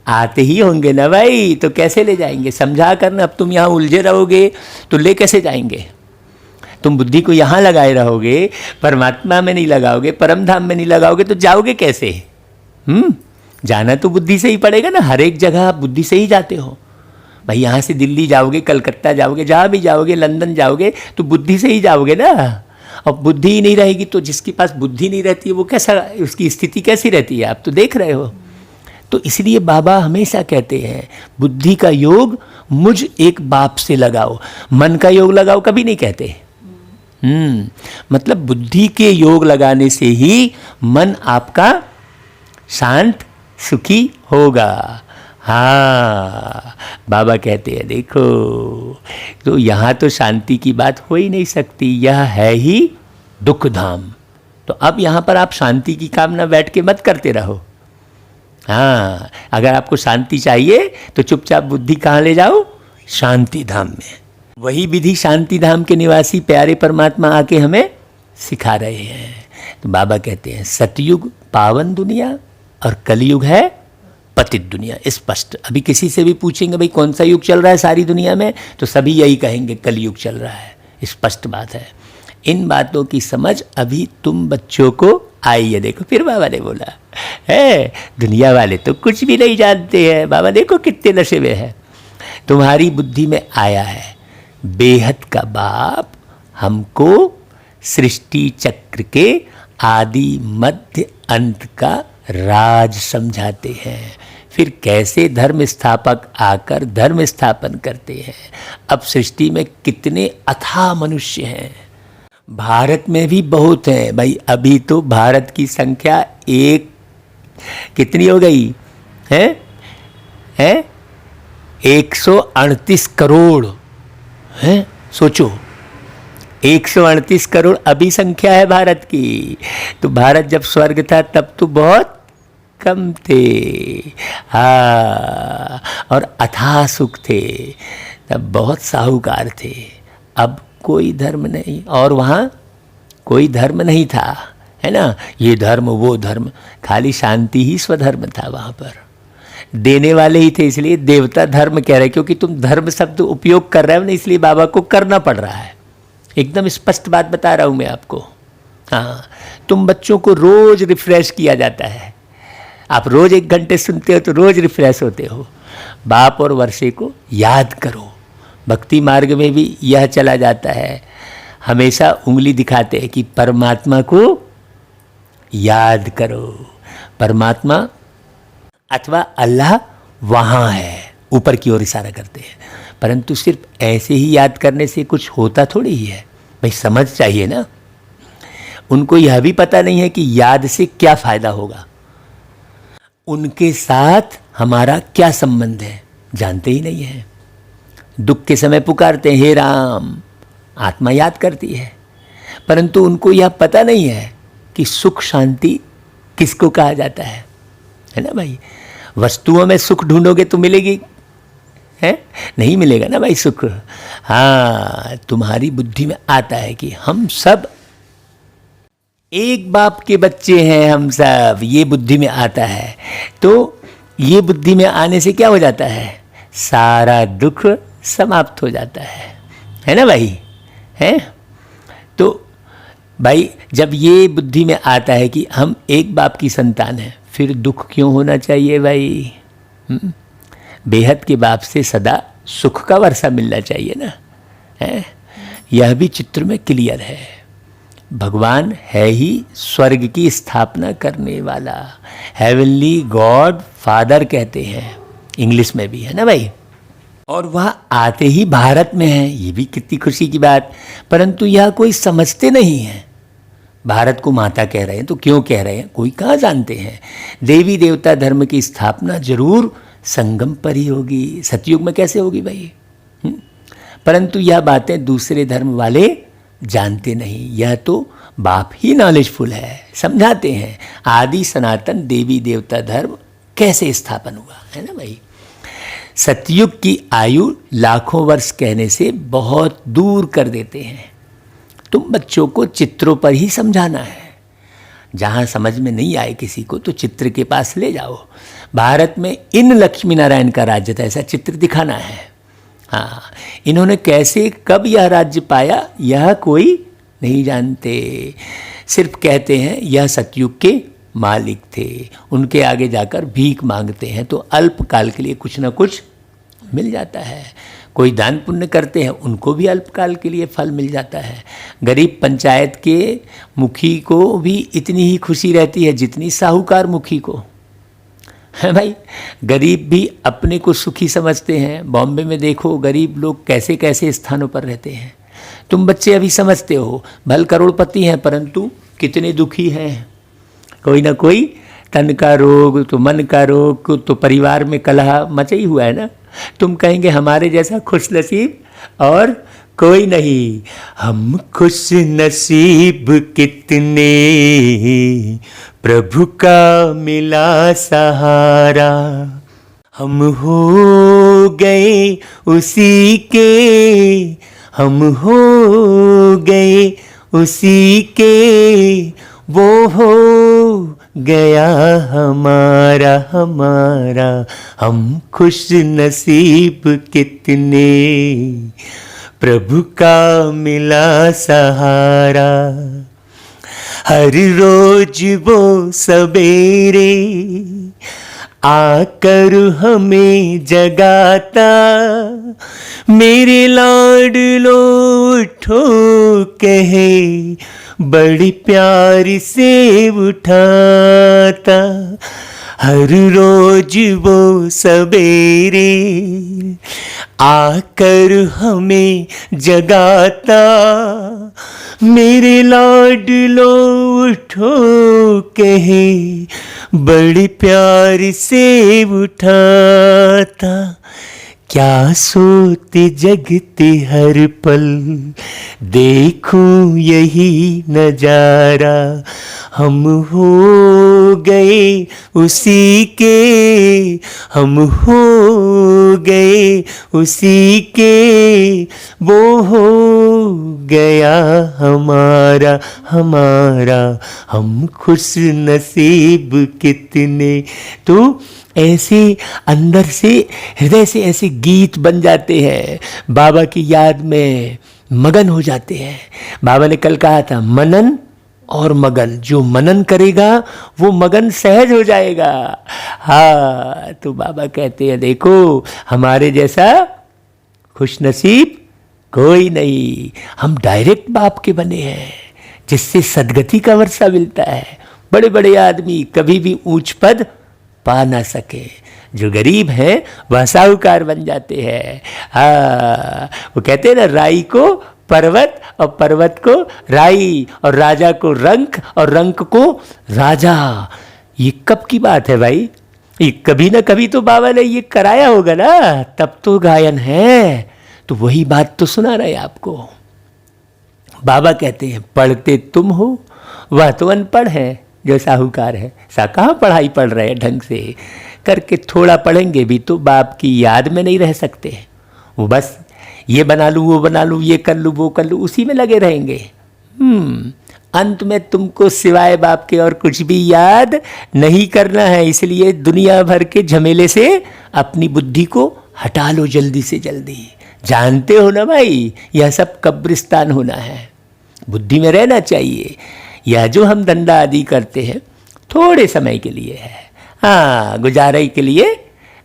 आते ही होंगे ना भाई। तो कैसे ले जाएंगे? समझा करना। अब तुम यहाँ उलझे रहोगे तो ले कैसे जाएंगे? तुम बुद्धि को यहाँ लगाए रहोगे, परमात्मा में नहीं लगाओगे, परम धाम में नहीं लगाओगे, तो जाओगे कैसे? जाना तो बुद्धि से ही पड़ेगा ना, हर एक जगह आप बुद्धि से ही जाते हो। भाई यहाँ से दिल्ली जाओगे, कलकत्ता जाओगे, जहाँ भी जाओगे, लंदन जाओगे, तो बुद्धि से ही जाओगे ना। और बुद्धि ही नहीं रहेगी तो जिसके पास बुद्धि नहीं रहती है वो कैसा, उसकी स्थिति कैसी रहती है, आप तो देख रहे हो। तो इसलिए बाबा हमेशा कहते हैं बुद्धि का योग मुझ एक बाप से लगाओ, मन का योग लगाओ कभी नहीं कहते। मतलब बुद्धि के योग लगाने से ही मन आपका शांत सुखी होगा। हाँ, बाबा कहते हैं देखो, तो यहाँ तो शांति की बात हो ही नहीं सकती, यह है ही दुख धाम। तो अब यहाँ पर आप शांति की कामना बैठ के मत करते रहो। हाँ, अगर आपको शांति चाहिए तो चुपचाप बुद्धि कहाँ ले जाओ, शांति धाम में। वही विधि शांति धाम के निवासी प्यारे परमात्मा आके हमें सिखा रहे हैं। तो बाबा कहते हैं सतयुग पावन दुनिया और कलयुग है पतित दुनिया। स्पष्ट, अभी किसी से भी पूछेंगे भाई कौन सा युग चल रहा है सारी दुनिया में, तो सभी यही कहेंगे कलयुग चल रहा है। स्पष्ट बात है। इन बातों की समझ अभी तुम बच्चों को आई है। देखो फिर बाबा ने बोला है, दुनिया वाले तो कुछ भी नहीं जानते हैं, बाबा देखो कितने नशे में है। तुम्हारी बुद्धि में आया है बेहद का बाप हमको सृष्टि चक्र के आदि मध्य अंत का राज समझाते हैं। फिर कैसे धर्म स्थापक आकर धर्म स्थापन करते हैं। अब सृष्टि में कितने अथाह मनुष्य हैं, भारत में भी बहुत हैं भाई। अभी तो भारत की संख्या एक कितनी हो गई है, 138 करोड़ है। सोचो 138 करोड़ अभी संख्या है भारत की। तो भारत जब स्वर्ग था तब तो बहुत कम थे। हाँ, और अथाह सुख थे, तब बहुत साहूकार थे। अब कोई धर्म नहीं, और वहाँ कोई धर्म नहीं था, है ना, ये धर्म वो धर्म, खाली शांति ही स्वधर्म था वहाँ पर। देने वाले ही थे, इसलिए देवता धर्म कह रहे, क्योंकि तुम धर्म शब्द उपयोग कर रहे हो ना, इसलिए बाबा को करना पड़ रहा है। एकदम स्पष्ट बात बता रहा हूँ मैं आपको। हाँ, तुम बच्चों को रोज रिफ्रेश किया जाता है। आप रोज 1 घंटे सुनते हो तो रोज रिफ्रेश होते हो। बाप और वर्षे को याद करो। भक्ति मार्ग में भी यह चला जाता है, हमेशा उंगली दिखाते हैं कि परमात्मा को याद करो। परमात्मा अथवा अल्लाह वहाँ है, ऊपर की ओर इशारा करते हैं। परंतु सिर्फ ऐसे ही याद करने से कुछ होता थोड़ी ही है भाई, समझ चाहिए ना। उनको यह भी पता नहीं है कि याद से क्या फायदा होगा, उनके साथ हमारा क्या संबंध है, जानते ही नहीं है। दुख के समय पुकारते हैं हे राम, आत्मा याद करती है, परंतु उनको यह पता नहीं है कि सुख शांति किसको कहा जाता है ना भाई। वस्तुओं में सुख ढूंढोगे तो मिलेगी, है नहीं मिलेगा ना भाई सुख। हाँ, तुम्हारी बुद्धि में आता है कि हम सब एक बाप के बच्चे हैं, हम सब, ये बुद्धि में आता है। तो ये बुद्धि में आने से क्या हो जाता है, सारा दुख समाप्त हो जाता है ना भाई, है। तो भाई जब ये बुद्धि में आता है कि हम एक बाप की संतान हैं, फिर दुख क्यों होना चाहिए भाई। बेहद के बाप से सदा सुख का वर्षा मिलना चाहिए ना, है। यह भी चित्र में क्लियर है। भगवान है ही स्वर्ग की स्थापना करने वाला, हेवनली गॉड फादर कहते हैं इंग्लिश में भी, है ना भाई। और वह आते ही भारत में है, ये भी कितनी खुशी की बात। परंतु यह कोई समझते नहीं है। भारत को माता कह रहे हैं तो क्यों कह रहे हैं, कोई कहाँ जानते हैं। देवी देवता धर्म की स्थापना जरूर संगम पर ही होगी, सतयुग में कैसे होगी भाई। परंतु यह बातें दूसरे धर्म वाले जानते नहीं। यह तो बाप ही नॉलेजफुल है, समझाते हैं आदि सनातन देवी देवता धर्म कैसे स्थापन हुआ, है ना भाई। सतयुग की आयु लाखों वर्ष कहने से बहुत दूर कर देते हैं। तुम बच्चों को चित्रों पर ही समझाना है। जहाँ समझ में नहीं आए किसी को तो चित्र के पास ले जाओ। भारत में इन लक्ष्मी नारायण का राज्य था, ऐसा चित्र दिखाना है। हाँ, इन्होंने कैसे कब यह राज्य पाया यह कोई नहीं जानते। सिर्फ कहते हैं यह सतयुग के मालिक थे, उनके आगे जाकर भीख मांगते हैं तो अल्पकाल के लिए कुछ ना कुछ मिल जाता है। कोई दान पुण्य करते हैं उनको भी अल्पकाल के लिए फल मिल जाता है। गरीब पंचायत के मुखी को भी इतनी ही खुशी रहती है जितनी साहूकार मुखी को, है भाई। गरीब भी अपने को सुखी समझते हैं। बॉम्बे में देखो गरीब लोग कैसे कैसे स्थानों पर रहते हैं। तुम बच्चे अभी समझते हो भल करोड़पति हैं परंतु कितने दुखी हैं। कोई ना कोई तन का रोग तो मन का रोग तो परिवार में कलह मचा ही हुआ है ना। तुम कहेंगे हमारे जैसा खुश नसीब और कोई नहीं। हम खुश नसीब कितने प्रभु का मिला सहारा। हम हो गए उसी के, हम हो गए उसी के, वो हो गया हमारा हमारा। हम खुश नसीब कितने प्रभु का मिला सहारा। हर रोज वो सवेरे आकर हमें जगाता, मेरे लाडलो उठो कहे बड़ी प्यार से उठाता। हर रोज वो सवेरे आकर हमें जगाता, मेरे लाडलो उठो कहे बड़ी प्यार से उठाता। क्या सोते जगते हर पल देखूं यही नजारा। हम हो गए उसी के, हम हो गए उसी के, वो हो गया हमारा हमारा। हम खुश नसीब कितने। तो ऐसे अंदर से हृदय से ऐसे गीत बन जाते हैं, बाबा की याद में मगन हो जाते हैं। बाबा ने कल कहा था मनन और मगन, जो मनन करेगा वो मगन सहज हो जाएगा। हाँ, तो बाबा कहते हैं देखो हमारे जैसा खुश नसीब कोई नहीं। हम डायरेक्ट बाप के बने हैं जिससे सदगति का वर्षा मिलता है। बड़े बड़े आदमी कभी भी ऊंच पद पा ना सके, जो गरीब हैं वह साहूकार बन जाते हैं। हाँ, वो कहते हैं ना राई को पर्वत और पर्वत को राई और राजा को रंक और रंक को राजा। ये कब की बात है भाई? ये कभी ना कभी तो बाबा ने ये कराया होगा ना, तब तो गायन है। तो वही बात तो सुना रहे आपको। बाबा कहते हैं पढ़ते तुम हो, वह तो अनपढ़ है जो साहूकार है। कहाँ पढ़ाई पढ़ रहे हैं ढंग से करके, थोड़ा पढ़ेंगे भी तो बाप की याद में नहीं रह सकते। वो बस ये बना लूँ वो बना लूँ, ये कर लूँ वो कर लूँ, उसी में लगे रहेंगे। अंत में तुमको सिवाय बाप के और कुछ भी याद नहीं करना है। इसलिए दुनिया भर के झमेले से अपनी बुद्धि को हटा लो जल्दी से जल्दी। जानते हो ना भाई, यह सब कब्रिस्तान होना है, बुद्धि में रहना चाहिए। यह जो हम धंधा आदि करते हैं थोड़े समय के लिए है। हाँ, गुजारे के लिए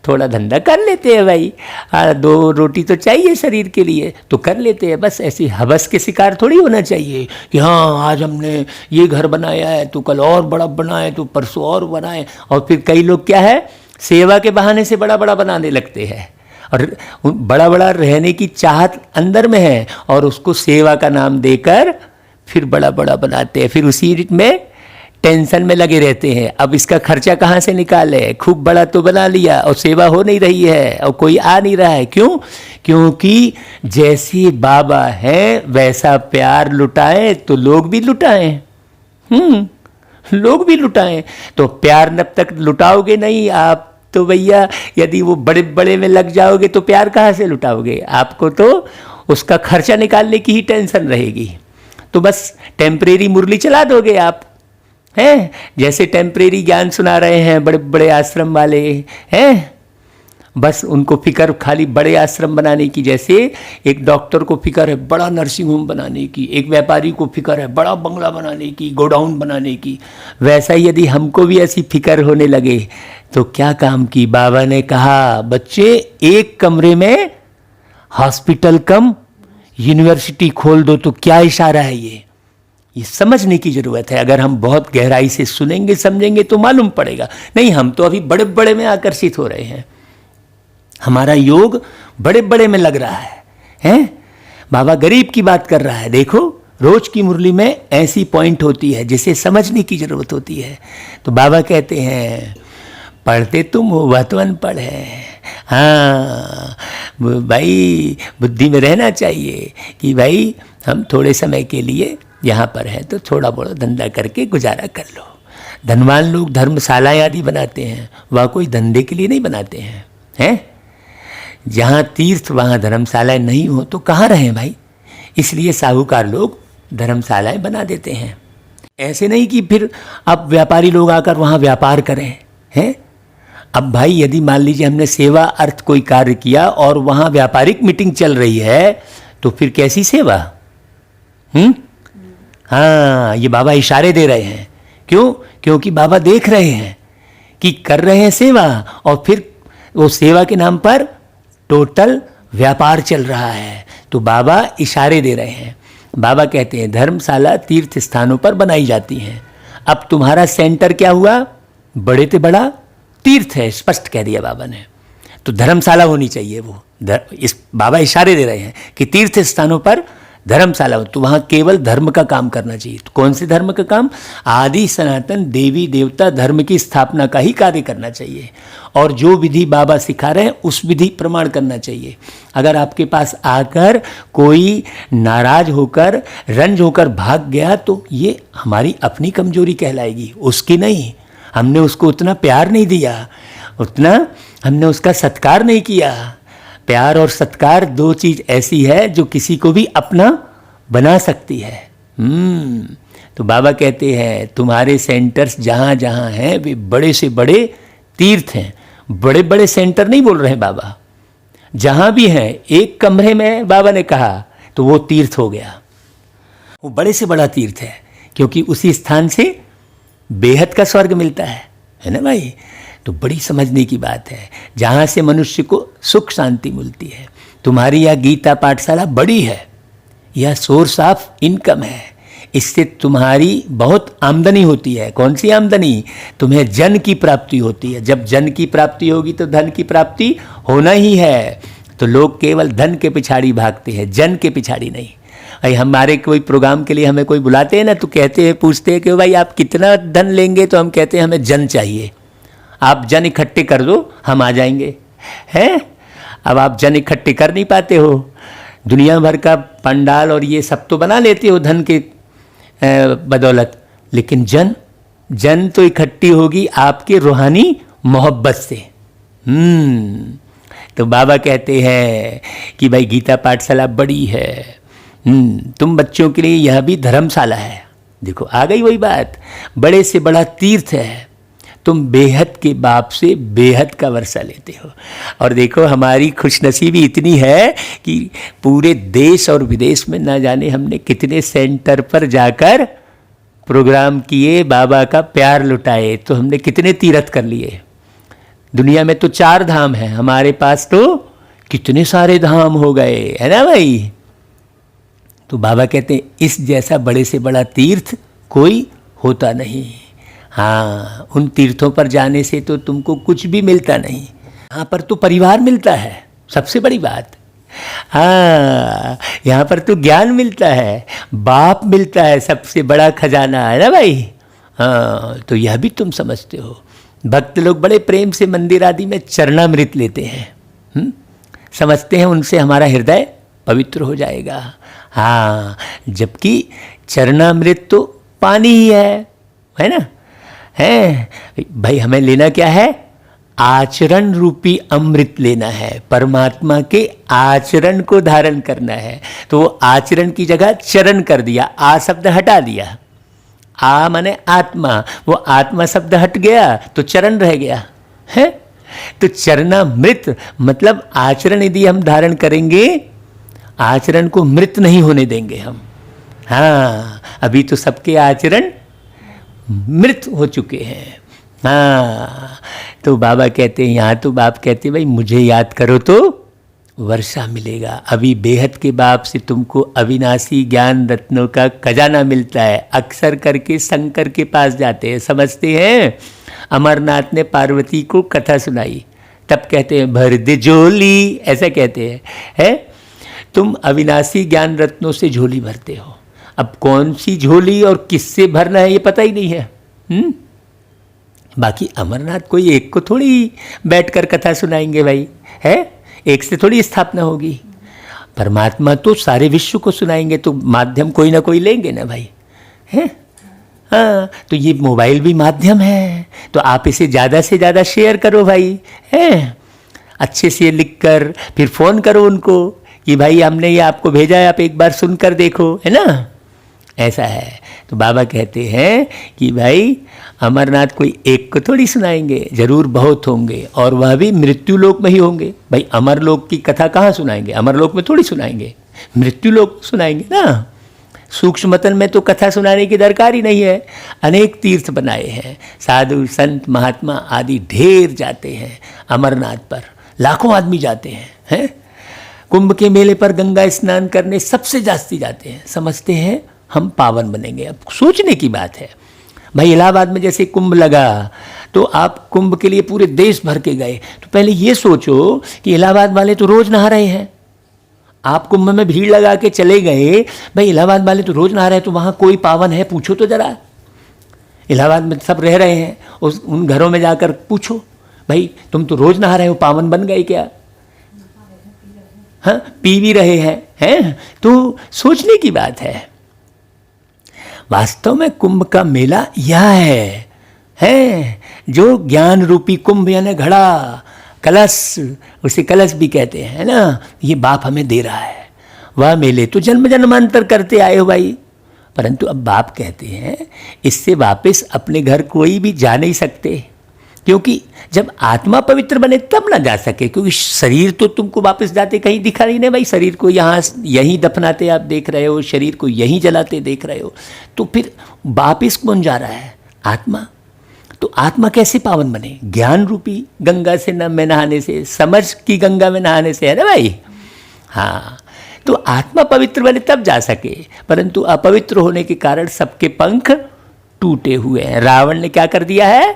थोड़ा धंधा कर लेते हैं भाई। हाँ, 2 रोटी तो चाहिए शरीर के लिए तो कर लेते हैं। बस ऐसी हवस के शिकार थोड़ी होना चाहिए कि हाँ आज हमने ये घर बनाया है तो कल और बड़ा बनाए तो परसों और बनाए। और फिर कई लोग क्या है, सेवा के बहाने से बड़ा बड़ा बनाने लगते हैं और बड़ा बड़ा रहने की चाहत अंदर में है और उसको सेवा का नाम देकर फिर बड़ा बड़ा बनाते हैं। फिर उसी में टेंशन में लगे रहते हैं, अब इसका खर्चा कहाँ से निकाले। खूब बड़ा तो बना लिया और सेवा हो नहीं रही है और कोई आ नहीं रहा है। क्यों? क्योंकि जैसे बाबा है वैसा प्यार लुटाएं तो लोग भी लुटाएं। लोग भी लुटाएं। तो प्यार जब तक लुटाओगे नहीं आप तो भैया, यदि वो बड़े बड़े में लग जाओगे तो प्यार कहाँ से लुटाओगे। आपको तो उसका खर्चा निकालने की ही टेंशन रहेगी। तो बस टेम्परेरी मुरली चला दोगे आप, हैं? जैसे टेम्परेरी ज्ञान सुना रहे हैं बड़े बड़े आश्रम वाले हैं, बस उनको फिक्र खाली बड़े आश्रम बनाने की, जैसे एक डॉक्टर को फिक्र है बड़ा नर्सिंग होम बनाने की, एक व्यापारी को फिक्र है बड़ा बंगला बनाने की, गोडाउन बनाने की, वैसा ही यदि हमको भी ऐसी फिक्र होने लगे तो क्या काम की। बाबा ने कहा बच्चे एक कमरे में हॉस्पिटल कम यूनिवर्सिटी खोल दो, तो क्या इशारा है ये समझने की जरूरत है। अगर हम बहुत गहराई से सुनेंगे समझेंगे तो मालूम पड़ेगा। नहीं, हम तो अभी बड़े बड़े में आकर्षित हो रहे हैं, हमारा योग बड़े बड़े में लग रहा है? बाबा गरीब की बात कर रहा है। देखो रोज की मुरली में ऐसी पॉइंट होती है जिसे समझने की जरूरत होती है। तो बाबा कहते हैं पढ़ते तुम हो, वह तो अनपढ़ है। हाँ भाई, बुद्धि में रहना चाहिए कि भाई हम थोड़े समय के लिए यहाँ पर हैं तो थोड़ा बड़ा धंधा करके गुजारा कर लो। धनवान लोग धर्मशालाएं आदि बनाते हैं, वह कोई धंधे के लिए नहीं बनाते हैं? जहाँ तीर्थ वहाँ धर्मशालाएं नहीं हो तो कहाँ रहें भाई? इसलिए साहूकार लोग धर्मशालाएं बना देते हैं। ऐसे नहीं कि फिर अब व्यापारी लोग आकर वहाँ व्यापार करें, हैं? अब भाई यदि मान लीजिए हमने सेवा अर्थ कोई कार्य किया और वहाँ व्यापारिक मीटिंग चल रही है तो फिर कैसी सेवा? हाँ, ये बाबा इशारे दे रहे हैं। क्यों? क्योंकि बाबा देख रहे हैं कि कर रहे हैं सेवा और फिर वो सेवा के नाम पर टोटल व्यापार चल रहा है। तो बाबा इशारे दे रहे हैं। बाबा कहते हैं धर्मशाला तीर्थ स्थानों पर बनाई जाती हैं। अब तुम्हारा सेंटर क्या हुआ? बड़े से बड़ा तीर्थ है, स्पष्ट कह दिया बाबा ने। तो धर्मशाला होनी चाहिए वो। बाबा इशारे दे रहे हैं कि तीर्थ स्थानों पर धर्मशाला हो, तो वहाँ केवल धर्म का काम करना चाहिए। तो कौन से धर्म का काम? आदि सनातन देवी देवता धर्म की स्थापना का ही कार्य करना चाहिए। और जो विधि बाबा सिखा रहे हैं उस विधि प्रमाण करना चाहिए। अगर आपके पास आकर कोई नाराज होकर रंज होकर भाग गया तो ये हमारी अपनी कमजोरी कहलाएगी, उसकी नहीं। हमने उसको उतना प्यार नहीं दिया, उतना हमने उसका सत्कार नहीं किया। प्यार और सत्कार दो चीज ऐसी है जो किसी को भी अपना बना सकती है। तो बाबा कहते हैं तुम्हारे सेंटर्स जहाँ जहाँ हैं वे बड़े से बड़े तीर्थ हैं। बड़े बड़े सेंटर नहीं बोल रहे हैं बाबा, जहाँ भी हैं एक कमरे में बाबा ने कहा तो वो तीर्थ हो गया, वो बड़े से बड़ा तीर्थ है। क्योंकि उसी स्थान से बेहद का स्वर्ग मिलता है ना भाई? तो बड़ी समझने की बात है, जहाँ से मनुष्य को सुख शांति मिलती है। तुम्हारी यह गीता पाठशाला बड़ी है, यह सोर्स ऑफ इनकम है, इससे तुम्हारी बहुत आमदनी होती है। कौन सी आमदनी? तुम्हें जन की प्राप्ति होती है। जब जन की प्राप्ति होगी तो धन की प्राप्ति होना ही है। तो लोग केवल धन के पिछाड़ी भागते हैं, जन के पिछाड़ी नहीं। भाई हमारे कोई प्रोग्राम के लिए हमें कोई बुलाते हैं ना, तो कहते हैं, पूछते हैं कि भाई आप कितना धन लेंगे? तो हम कहते हैं हमें जन चाहिए, आप जन इकट्ठे कर दो हम आ जाएंगे। हैं? अब आप जन इकट्ठे कर नहीं पाते हो, दुनिया भर का पंडाल और ये सब तो बना लेते हो धन के बदौलत, लेकिन जन तो इकट्ठी होगी आपके रूहानी मोहब्बत से। तो बाबा कहते हैं कि भाई गीता पाठशाला बड़ी है, तुम बच्चों के लिए यह भी धर्मशाला है। देखो आ गई वही बात, बड़े से बड़ा तीर्थ है। तुम बेहद के बाप से बेहद का वर्षा लेते हो। और देखो हमारी खुशनसीबी इतनी है कि पूरे देश और विदेश में ना जाने हमने कितने सेंटर पर जाकर प्रोग्राम किए, बाबा का प्यार लुटाए। तो हमने कितने तीर्थ कर लिए। दुनिया में तो 4 धाम हैं, हमारे पास तो कितने सारे धाम हो गए, है ना भाई? तो बाबा कहते हैं इस जैसा बड़े से बड़ा तीर्थ कोई होता नहीं। हाँ, उन तीर्थों पर जाने से तो तुमको कुछ भी मिलता नहीं, यहाँ पर तो परिवार मिलता है, सबसे बड़ी बात। हाँ, यहाँ पर तो ज्ञान मिलता है, बाप मिलता है, सबसे बड़ा खजाना है ना भाई? हाँ, तो यह भी तुम समझते हो। भक्त लोग बड़े प्रेम से मंदिर आदि में चरणामृत लेते हैं, समझते हैं उनसे हमारा हृदय पवित्र हो जाएगा। हाँ, जबकि चरणामृत तो पानी ही है ना? है भाई, हमें लेना क्या है? आचरण रूपी अमृत लेना है, परमात्मा के आचरण को धारण करना है। तो वो आचरण की जगह चरण कर दिया, आ शब्द हटा दिया। आ माने आत्मा, वो आत्मा शब्द हट गया तो चरण रह गया है तो चरणामृत मतलब आचरण यदि हम धारण करेंगे, आचरण को मृत नहीं होने देंगे हम। हाँ, अभी तो सबके आचरण मृत हो चुके हैं। हाँ, तो बाबा कहते हैं, यहाँ तो बाप कहते हैं भाई मुझे याद करो तो वर्षा मिलेगा। अभी बेहद के बाप से तुमको अविनाशी ज्ञान रत्नों का खजाना मिलता है। अक्सर करके शंकर के पास जाते हैं, समझते हैं। अमरनाथ ने पार्वती को कथा सुनाई, तब कहते हैं भर दे झोली, ऐसा कहते हैं, है? तुम अविनाशी ज्ञान रत्नों से झोली भरते हो। अब कौन सी झोली और किससे भरना है ये पता ही नहीं है। बाकी अमरनाथ कोई एक को थोड़ी बैठकर कथा सुनाएंगे भाई, है? एक से थोड़ी स्थापना होगी। परमात्मा तो सारे विश्व को सुनाएंगे, तो माध्यम कोई ना कोई लेंगे ना भाई, है? हाँ, तो ये मोबाइल भी माध्यम है, तो आप इसे ज़्यादा से ज़्यादा शेयर करो भाई, है? अच्छे से लिख कर फिर फ़ोन करो उनको कि भाई हमने ये आपको भेजा है, आप एक बार सुनकर देखो, है ना? ऐसा है। तो बाबा कहते हैं कि भाई अमरनाथ कोई एक को थोड़ी सुनाएंगे, जरूर बहुत होंगे, और वह भी मृत्यु लोक में ही होंगे। भाई अमरलोक की कथा कहाँ सुनाएंगे? अमरलोक में थोड़ी सुनाएंगे, मृत्यु लोक सुनाएंगे ना। सूक्ष्मतन में तो कथा सुनाने की दरकार ही नहीं है। अनेक तीर्थ बनाए हैं, साधु संत महात्मा आदि ढेर जाते हैं अमरनाथ पर, लाखों आदमी जाते हैं। कुंभ के मेले पर गंगा स्नान करने सबसे जास्ती जाते हैं, समझते हैं हम पावन बनेंगे। अब सोचने की बात है भाई, इलाहाबाद में जैसे कुंभ लगा तो आप कुंभ के लिए पूरे देश भर के गए, तो पहले ये सोचो कि इलाहाबाद वाले तो रोज नहा रहे हैं। आप कुंभ में भीड़ लगा के चले गए, भाई इलाहाबाद वाले तो रोज नहा रहे हैं, तो वहाँ कोई पावन है पूछो तो जरा। इलाहाबाद में सब रह रहे हैं, उन घरों में जाकर पूछो भाई तुम तो रोज नहा रहे हो, पावन बन गए क्या? हाँ, पी भी रहे हैं? तो सोचने की बात है। वास्तव में कुंभ का मेला यह है जो ज्ञान रूपी कुंभ यानी घड़ा, कलश, उसे कलश भी कहते हैं ना, ये बाप हमें दे रहा है। वह मेले तो जन्म जन्मांतर करते आए हो भाई, परंतु अब बाप कहते हैं इससे वापस अपने घर कोई भी जा नहीं सकते, क्योंकि जब आत्मा पवित्र बने तब ना जा सके, क्योंकि शरीर तो तुमको वापस जाते कहीं दिखा नहीं ना भाई। शरीर को यहाँ यहीं दफनाते आप देख रहे हो, शरीर को यहीं जलाते देख रहे हो, तो फिर वापस कौन जा रहा है? आत्मा। तो आत्मा कैसे पावन बने? ज्ञान रूपी गंगा से में नहाने से, समझ की गंगा में नहाने से, है ना भाई? हाँ, तो आत्मा पवित्र बने तब जा सके, परंतु अपवित्र होने के कारण सबके पंख टूटे हुए हैं। रावण ने क्या कर दिया है?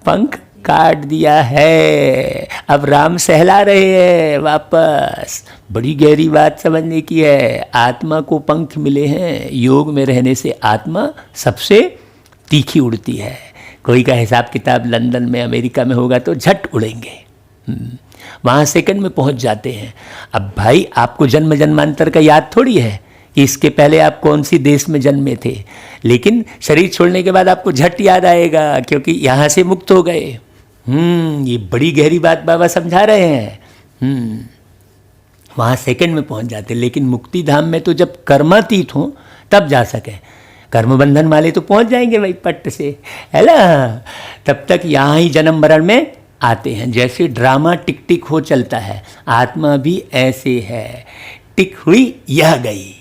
पंख काट दिया है। अब राम सहला रहे हैं वापस। बड़ी गहरी बात समझने की है। आत्मा को पंख मिले हैं, योग में रहने से आत्मा सबसे तीखी उड़ती है। कोई का हिसाब किताब लंदन में, अमेरिका में होगा तो झट उड़ेंगे, वहाँ सेकंड में पहुँच जाते हैं। अब भाई आपको जन्म जन्मांतर का याद थोड़ी है कि इसके पहले आप कौन सी देश में जन्मे थे, लेकिन शरीर छोड़ने के बाद आपको झट याद आएगा, क्योंकि यहाँ से मुक्त हो गए। ये बड़ी गहरी बात बाबा समझा रहे हैं। वहाँ सेकंड में पहुँच जाते, लेकिन मुक्ति धाम में तो जब कर्मातीत हो तब जा सके। कर्म बंधन वाले तो पहुँच जाएंगे भाई पट्ट से, है ना? तब तक यहाँ ही जन्म मरण में आते हैं। जैसे ड्रामा टिक टिक हो चलता है, आत्मा भी ऐसे है, टिक हुई यह गई।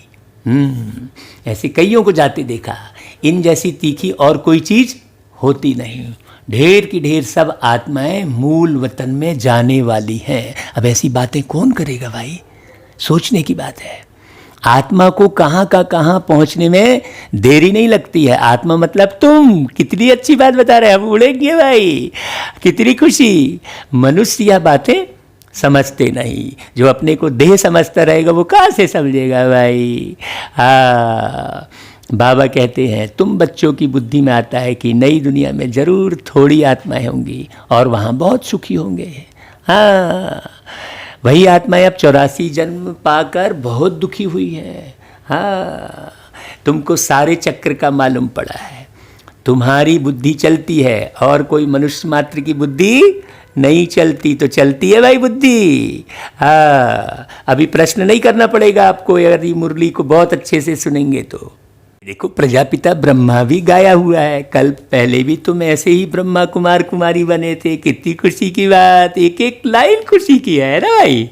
ऐसे कईयों को जाते देखा। इन जैसी तीखी और कोई चीज़ होती नहीं। ढेर की ढेर सब आत्माएं मूल वतन में जाने वाली हैं। अब ऐसी बातें कौन करेगा भाई? सोचने की बात है। आत्मा को कहाँ का कहाँ पहुँचने में देरी नहीं लगती है। आत्मा मतलब तुम। कितनी अच्छी बात बता रहे हैं, हम उड़ेंगे भाई, कितनी खुशी। मनुष्य यह बातें समझते नहीं। जो अपने को देह समझता रहेगा वो कहाँ से समझेगा भाई? हाँ, बाबा कहते हैं तुम बच्चों की बुद्धि में आता है कि नई दुनिया में जरूर थोड़ी आत्माएं होंगी और वहाँ बहुत सुखी होंगे। हाँ, वही आत्माएं अब 84 जन्म पाकर बहुत दुखी हुई हैं। हाँ, तुमको सारे चक्र का मालूम पड़ा है। तुम्हारी बुद्धि चलती है और कोई मनुष्य मात्र की बुद्धि नहीं चलती। तो चलती है भाई बुद्धि। हाँ, अभी प्रश्न नहीं करना पड़ेगा आपको, यदि मुरली को बहुत अच्छे से सुनेंगे तो। देखो प्रजापिता ब्रह्मा भी गाया हुआ है, कल पहले भी तुम ऐसे ही ब्रह्मा कुमार कुमारी बने थे। कितनी खुशी की बात, एक एक लाइन खुशी की है ना भाई।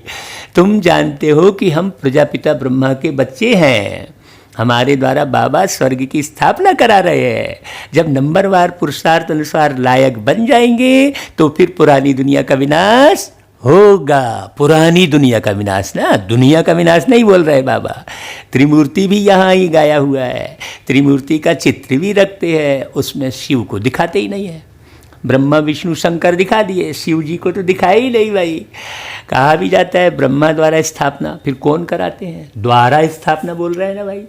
तुम जानते हो कि हम प्रजापिता ब्रह्मा के बच्चे हैं, हमारे द्वारा बाबा स्वर्ग की स्थापना करा रहे हैं। जब नंबरवार पुरुषार्थ अनुसार लायक बन जाएंगे तो फिर पुरानी दुनिया का विनाश होगा। पुरानी दुनिया का विनाश ना, दुनिया का विनाश नहीं बोल रहे बाबा। त्रिमूर्ति भी यहाँ ही गाया हुआ है, त्रिमूर्ति का चित्र भी रखते हैं, उसमें शिव को दिखाते ही नहीं है। ब्रह्मा विष्णु शंकर दिखा दिए, शिव जी को तो दिखाया ही नहीं भाई। कहा भी जाता है ब्रह्मा द्वारा स्थापना, फिर कौन कराते हैं? द्वारा स्थापना बोल रहे हैं ना भाई,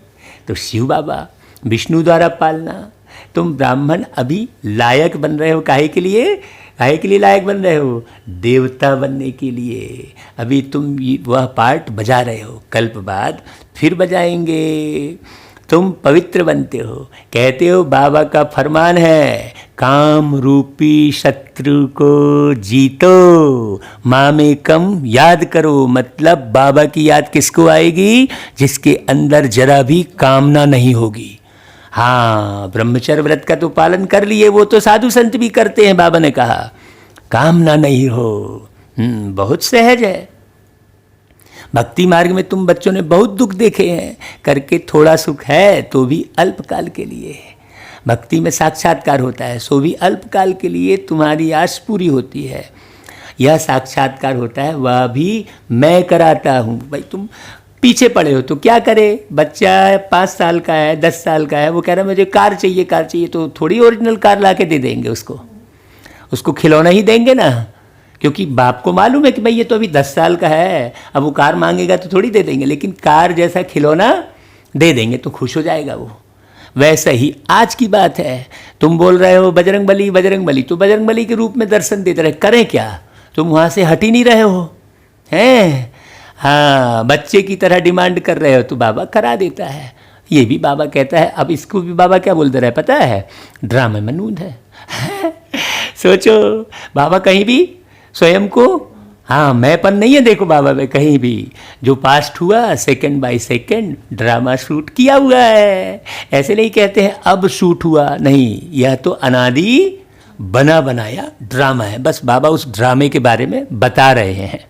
तो शिव बाबा। विष्णु द्वारा पालना। तुम ब्राह्मण अभी लायक बन रहे हो, काहे के लिए? काहे के लिए लायक बन रहे हो? देवता बनने के लिए। अभी तुम वह पार्ट बजा रहे हो, कल्प बाद फिर बजाएंगे। तुम पवित्र बनते हो, कहते हो बाबा का फरमान है, काम रूपी शत्रु को जीतो, मामेकम याद करो। मतलब बाबा की याद किसको आएगी? जिसके अंदर जरा भी कामना नहीं होगी। हाँ, ब्रह्मचर्य व्रत का तो पालन कर लिए, वो तो साधु संत भी करते हैं। बाबा ने कहा कामना नहीं हो, बहुत सहज है। भक्ति मार्ग में तुम बच्चों ने बहुत दुख देखे हैं, करके थोड़ा सुख है तो भी अल्पकाल के लिए। भक्ति में साक्षात्कार होता है, सो भी अल्पकाल के लिए तुम्हारी आस पूरी होती है। यह साक्षात्कार होता है, वह भी मैं कराता हूँ। भाई तुम पीछे पड़े हो तो क्या करे? बच्चा 5 साल का है, 10 साल का है, वो कह रहा है मुझे कार चाहिए, कार चाहिए, तो थोड़ी ओरिजिनल कार ला के दे देंगे उसको खिलौना ही देंगे ना, क्योंकि बाप को मालूम है कि भाई ये तो अभी 10 साल का है, अब वो कार मांगेगा तो थोड़ी दे देंगे, लेकिन कार जैसा खिलौना दे देंगे तो खुश हो जाएगा वो। वैसा ही आज की बात है। तुम बोल रहे हो बजरंग बली बजरंग बली, तो बजरंग बली के रूप में दर्शन देते रहे, करें क्या? तुम वहाँ से हट ही नहीं रहे हो, हैं? हाँ, बच्चे की तरह डिमांड कर रहे हो तो बाबा करा देता है। ये भी बाबा कहता है। अब इसको भी बाबा क्या बोलते रहे पता है? ड्रामे में नूंद है। सोचो, बाबा कहीं भी स्वयं को, हाँ मैंपन नहीं है देखो बाबा में कहीं भी। जो पास्ट हुआ second by second drama shoot किया हुआ है। ऐसे नहीं कहते हैं अब शूट हुआ, नहीं, यह तो अनादि बना बनाया ड्रामा है। बस बाबा उस ड्रामे के बारे में बता रहे हैं।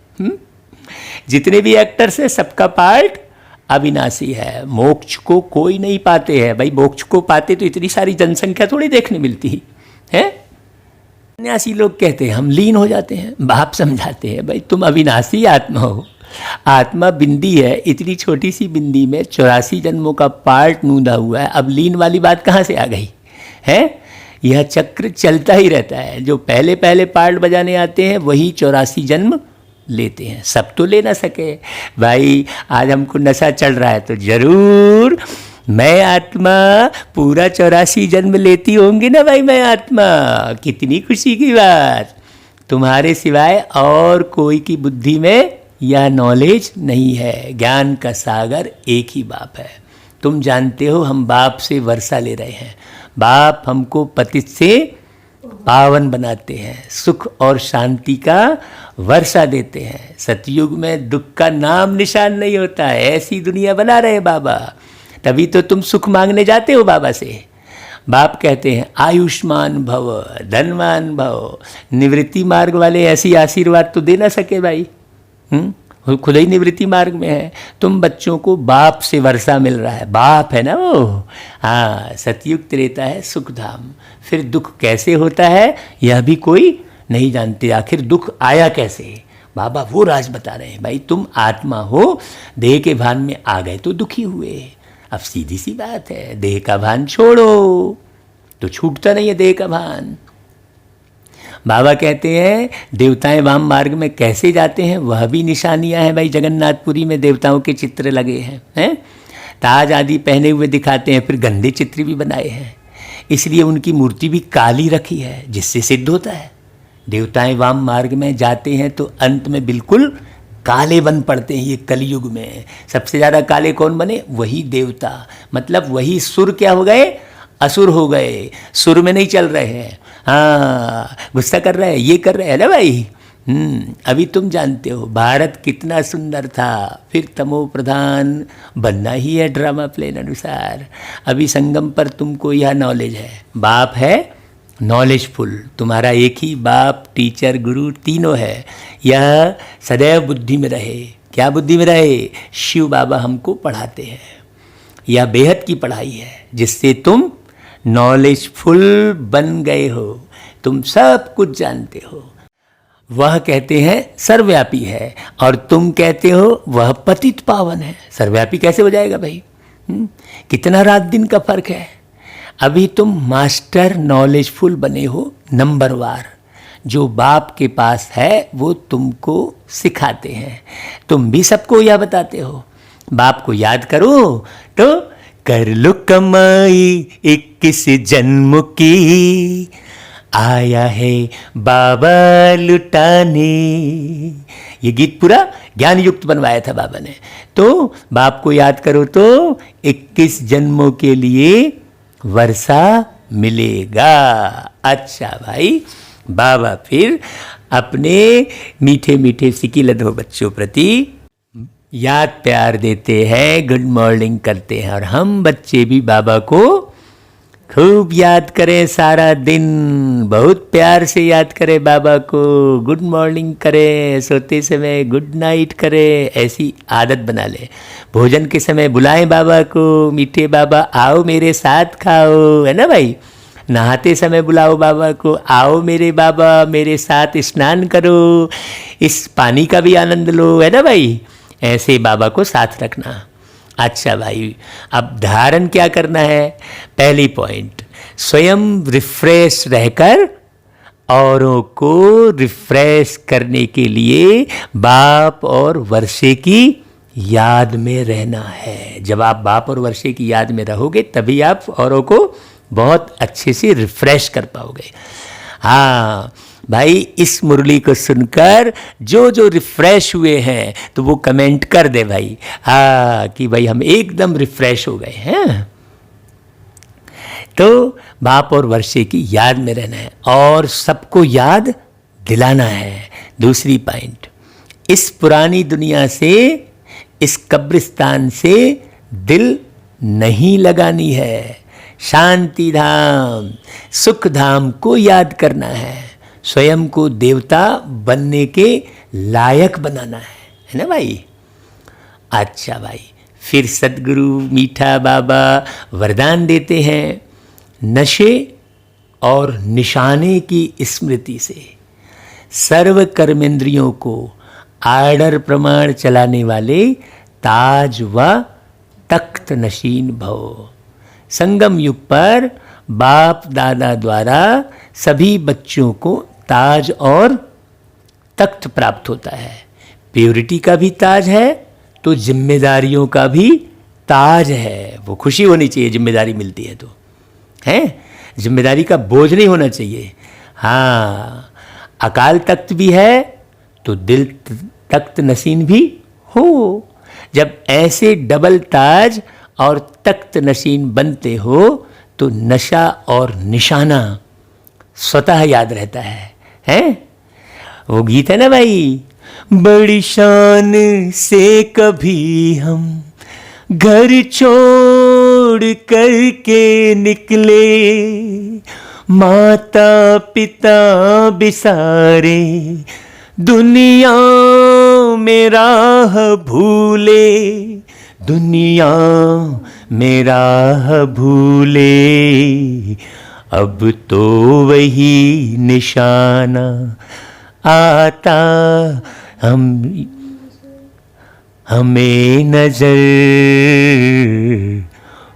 जितने भी एक्टर्स हैं सबका पार्ट अविनाशी है। मोक्ष को कोई नहीं पाते हैं भाई, मोक्ष को पाते तो इतनी सारी जनसंख्या थोड़ी देखने मिलती है। अविनाशी लोग कहते हैं हम लीन हो जाते हैं, बाप समझाते हैं भाई तुम अविनाशी आत्मा हो। आत्मा बिंदी है, इतनी छोटी सी बिंदी में 84 जन्मों का पार्ट नूंदा हुआ है। अब लीन वाली बात कहाँ से आ गई है? यह चक्र चलता ही रहता है। जो पहले पहले पार्ट बजाने आते हैं वही 84 जन्म लेते हैं। सब तो ले ना सके भाई। आज हमको नशा चढ़ रहा है तो जरूर मैं आत्मा पूरा 84 जन्म लेती होंगी ना भाई। मैं आत्मा, कितनी खुशी की बात। तुम्हारे सिवाय और कोई की बुद्धि में यह नॉलेज नहीं है। ज्ञान का सागर एक ही बाप है। तुम जानते हो हम बाप से वर्षा ले रहे हैं। बाप हमको पतित से पावन बनाते हैं, सुख और शांति का वर्षा देते हैं। सतयुग में दुख का नाम निशान नहीं होता है। ऐसी दुनिया बना रहे बाबा, तभी तो तुम सुख मांगने जाते हो बाबा से। बाप कहते हैं आयुष्मान भव, धनवान भव। निवृत्ति मार्ग वाले ऐसी आशीर्वाद तो दे ना सके भाई। खुद ही निवृत्ति मार्ग में है। तुम बच्चों को बाप से वर्षा मिल रहा है, बाप है ना वो। हाँ, सतयुग त्रेता है सुख धाम। फिर दुख कैसे होता है यह भी कोई नहीं जानते। आखिर दुख आया कैसे, बाबा वो राज बता रहे हैं। भाई तुम आत्मा हो, देह के भान में आ गए तो दुखी हुए। अब सीधी सी बात है, देह का भान छोड़ो तो छूटता नहीं है देह का भान। बाबा कहते हैं देवताएं वाम मार्ग में कैसे जाते हैं वह भी निशानियां हैं भाई। जगन्नाथपुरी में देवताओं के चित्र लगे हैं, ताज आदि पहने हुए दिखाते हैं, फिर गंदे चित्र भी बनाए हैं। इसलिए उनकी मूर्ति भी काली रखी है, जिससे सिद्ध होता है देवताएं वाम मार्ग में जाते हैं तो अंत में बिल्कुल काले बन पड़ते हैं। ये कलयुग में सबसे ज़्यादा काले कौन बने? वही देवता। मतलब वही सुर क्या हो गए? असुर हो गए। सुर में नहीं चल रहे हैं। हाँ, गुस्सा कर रहे हैं, ये कर रहे हैं ना भाई। अभी तुम जानते हो भारत कितना सुंदर था, फिर तमो प्रधान बनना ही है ड्रामा प्लेन अनुसार। अभी संगम पर तुमको यह नॉलेज है, बाप है नॉलेजफुल, तुम्हारा एक ही बाप टीचर गुरु तीनों है, यह सदैव बुद्धि में रहे। क्या बुद्धि में रहे? शिव बाबा हमको पढ़ाते हैं, यह बेहद की पढ़ाई है जिससे तुम नॉलेजफुल बन गए हो, तुम सब कुछ जानते हो। वह कहते हैं सर्वव्यापी है और तुम कहते हो वह पतित पावन है। सर्वव्यापी कैसे हो जाएगा भाई? कितना रात दिन का फर्क है। अभी तुम मास्टर नॉलेजफुल बने हो नंबरवार, जो बाप के पास है वो तुमको सिखाते हैं, तुम भी सबको यह बताते हो। बाप को याद करो तो कर लो कमाई 21 जन्म की, आया है बाबा लुटाने। ये गीत पूरा ज्ञान युक्त बनवाया था बाबा ने। तो बाप को याद करो तो 21 जन्मों के लिए वर्षा मिलेगा। अच्छा भाई, बाबा फिर अपने मीठे मीठे सिकिलधो बच्चों प्रति याद प्यार देते हैं, गुड मॉर्निंग करते हैं, और हम बच्चे भी बाबा को खूब याद करें सारा दिन, बहुत प्यार से याद करें बाबा को, गुड मॉर्निंग करें, सोते समय गुड नाइट करें, ऐसी आदत बना लें। भोजन के समय बुलाएं बाबा को, मीठे बाबा आओ मेरे साथ खाओ, है ना भाई। नहाते समय बुलाओ बाबा को, आओ मेरे बाबा मेरे साथ स्नान करो, इस पानी का भी आनंद लो, है ना भाई। ऐसे बाबा को साथ रखना। अच्छा भाई, अब धारण क्या करना है? पहली पॉइंट, स्वयं रिफ्रेश रहकर औरों को रिफ्रेश करने के लिए बाप और वर्षे की याद में रहना है। जब आप बाप और वर्षे की याद में रहोगे तभी आप औरों को बहुत अच्छे से रिफ्रेश कर पाओगे। हाँ भाई, इस मुरली को सुनकर जो जो रिफ्रेश हुए हैं तो वो कमेंट कर दे भाई, हाँ कि भाई हम एकदम रिफ्रेश हो गए हैं। तो बाप और वर्षे की याद में रहना है और सबको याद दिलाना है। दूसरी पॉइंट, इस पुरानी दुनिया से, इस कब्रिस्तान से दिल नहीं लगानी है। शांति धाम, सुख धाम को याद करना है, स्वयं को देवता बनने के लायक बनाना है ना भाई। अच्छा भाई, फिर सद्गुरु मीठा बाबा वरदान देते हैं, नशे और निशाने की स्मृति से सर्व कर्मेंद्रियों को आर्डर प्रमाण चलाने वाले ताज व तख्त नशीन भव। संगम युग पर बाप दादा द्वारा सभी बच्चों को ताज और तख्त प्राप्त होता है। प्योरिटी का भी ताज है तो जिम्मेदारियों का भी ताज है। वो खुशी होनी चाहिए जिम्मेदारी मिलती है तो, है जिम्मेदारी का बोझ नहीं होना चाहिए। हाँ, अकाल तख्त भी है तो दिल तख्त नसीन भी हो। जब ऐसे डबल ताज और तख्त नशीन बनते हो तो नशा और निशाना स्वतः याद रहता है, हैं? वो गीत है ना भाई, बड़ी शान से कभी हम घर छोड़ करके निकले, माता पिता बिसारे दुनिया में राह भूले, दुनिया में राह भूले, अब तो वही निशाना आता हमें नजर,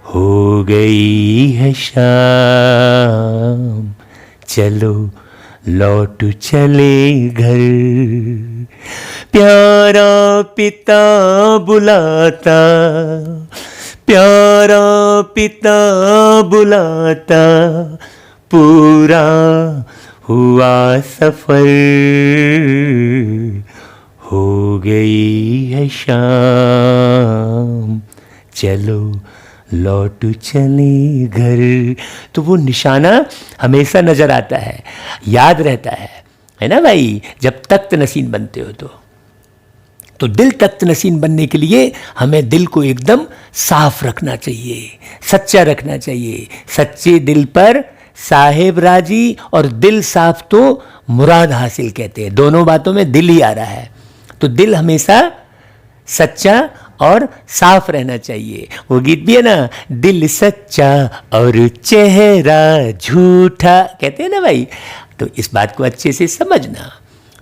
हो गई है शाम, चलो लौट चले घर, प्यारा पिता बुलाता, प्यारा पिता बुलाता, पूरा हुआ सफर, हो गई है शाम, चलो लौट चले घर। तो वो निशाना हमेशा नजर आता है, याद रहता है, है ना भाई, जब तख्त नसीन बनते हो तो दिल तख्त नसीन बनने के लिए हमें दिल को एकदम साफ रखना चाहिए, सच्चा रखना चाहिए। सच्चे दिल पर साहेब राजी, और दिल साफ तो मुराद हासिल कहते हैं। दोनों बातों में दिल ही आ रहा है, तो दिल हमेशा सच्चा और साफ रहना चाहिए। वो गीत भी है ना, दिल सच्चा और चेहरा झूठा, कहते हैं ना भाई। तो इस बात को अच्छे से समझना।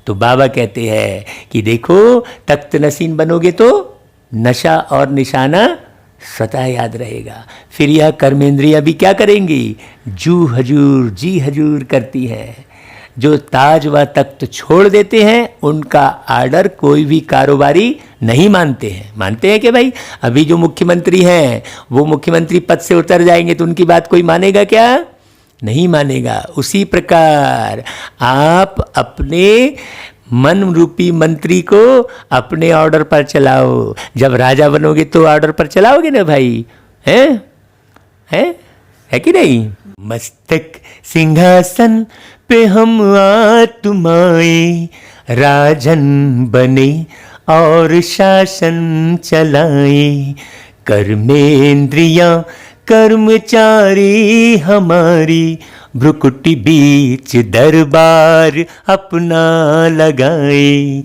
तो बाबा कहते हैं कि देखो, तख्त नसीन बनोगे तो नशा और निशाना स्वतः याद रहेगा। फिर यह कर्मेंद्रियां भी क्या करेंगी, जू हजूर जी हजूर करती हैं। जो ताज व तख्त छोड़ देते हैं उनका आर्डर कोई भी कारोबारी नहीं मानते हैं। मानते हैं कि भाई अभी जो मुख्यमंत्री हैं वो मुख्यमंत्री पद से उतर जाएंगे तो उनकी बात कोई मानेगा क्या? नहीं मानेगा। उसी प्रकार आप अपने मन रूपी मंत्री को अपने ऑर्डर पर चलाओ। जब राजा बनोगे तो ऑर्डर पर चलाओगे ना भाई, है कि नहीं? मस्तक सिंहासन पे हम आत्माएं राजन बने और शासन चलाए। कर्मेंद्रियां कर्मचारी हमारी भ्रुकुटी बीच दरबार अपना लगाए।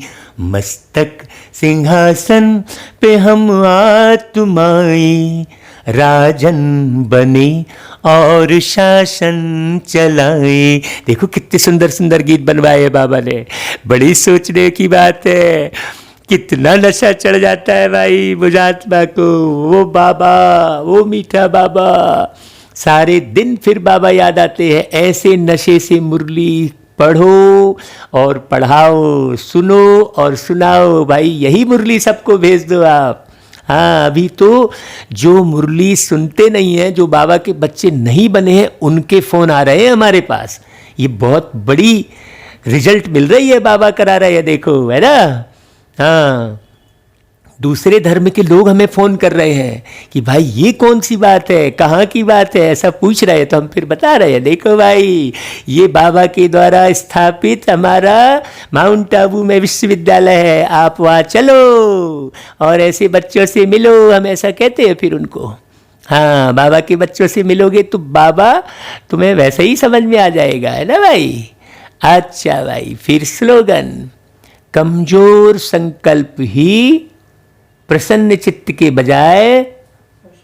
मस्तक सिंहासन पे हम आत्माएं राजन बने और शासन चलाए। देखो कितने सुंदर सुंदर गीत बनवाए बाबा ने, बड़ी सोचने की बात है। कितना नशा चढ़ जाता है भाई बुझात्मा को। वो बाबा, वो मीठा बाबा, सारे दिन फिर बाबा याद आते हैं। ऐसे नशे से मुरली पढ़ो और पढ़ाओ, सुनो और सुनाओ भाई, यही मुरली सबको भेज दो आप। हाँ, अभी तो जो मुरली सुनते नहीं हैं, जो बाबा के बच्चे नहीं बने हैं, उनके फ़ोन आ रहे हैं हमारे पास। ये बहुत बड़ी रिजल्ट मिल रही है, बाबा करा रहे हैं, देखो, है ना। हाँ, दूसरे धर्म के लोग हमें फ़ोन कर रहे हैं कि भाई ये कौन सी बात है, कहाँ की बात है, ऐसा पूछ रहे हैं। तो हम फिर बता रहे हैं, देखो भाई ये बाबा के द्वारा स्थापित हमारा माउंट आबू में विश्वविद्यालय है, आप वहाँ चलो और ऐसे बच्चों से मिलो। हम ऐसा कहते हैं फिर उनको। हाँ, बाबा के बच्चों से मिलोगे तो बाबा तुम्हें वैसे ही समझ में आ जाएगा, है ना भाई। अच्छा भाई, फिर स्लोगन, कमजोर संकल्प ही प्रसन्न चित्त के बजाय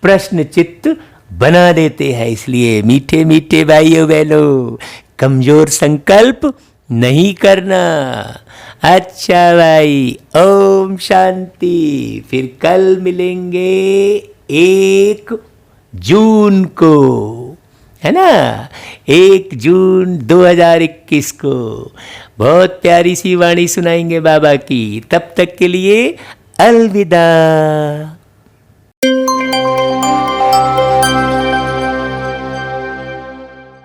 प्रश्न चित्त बना देते हैं। इसलिए मीठे मीठे भाइयों बहनों, कमजोर संकल्प नहीं करना। अच्छा भाई, ओम शांति। फिर कल मिलेंगे 1 जून को, है ना, 1 जून 2021 को बहुत प्यारी सी वाणी सुनाएंगे बाबा की। तब तक के लिए अलविदा।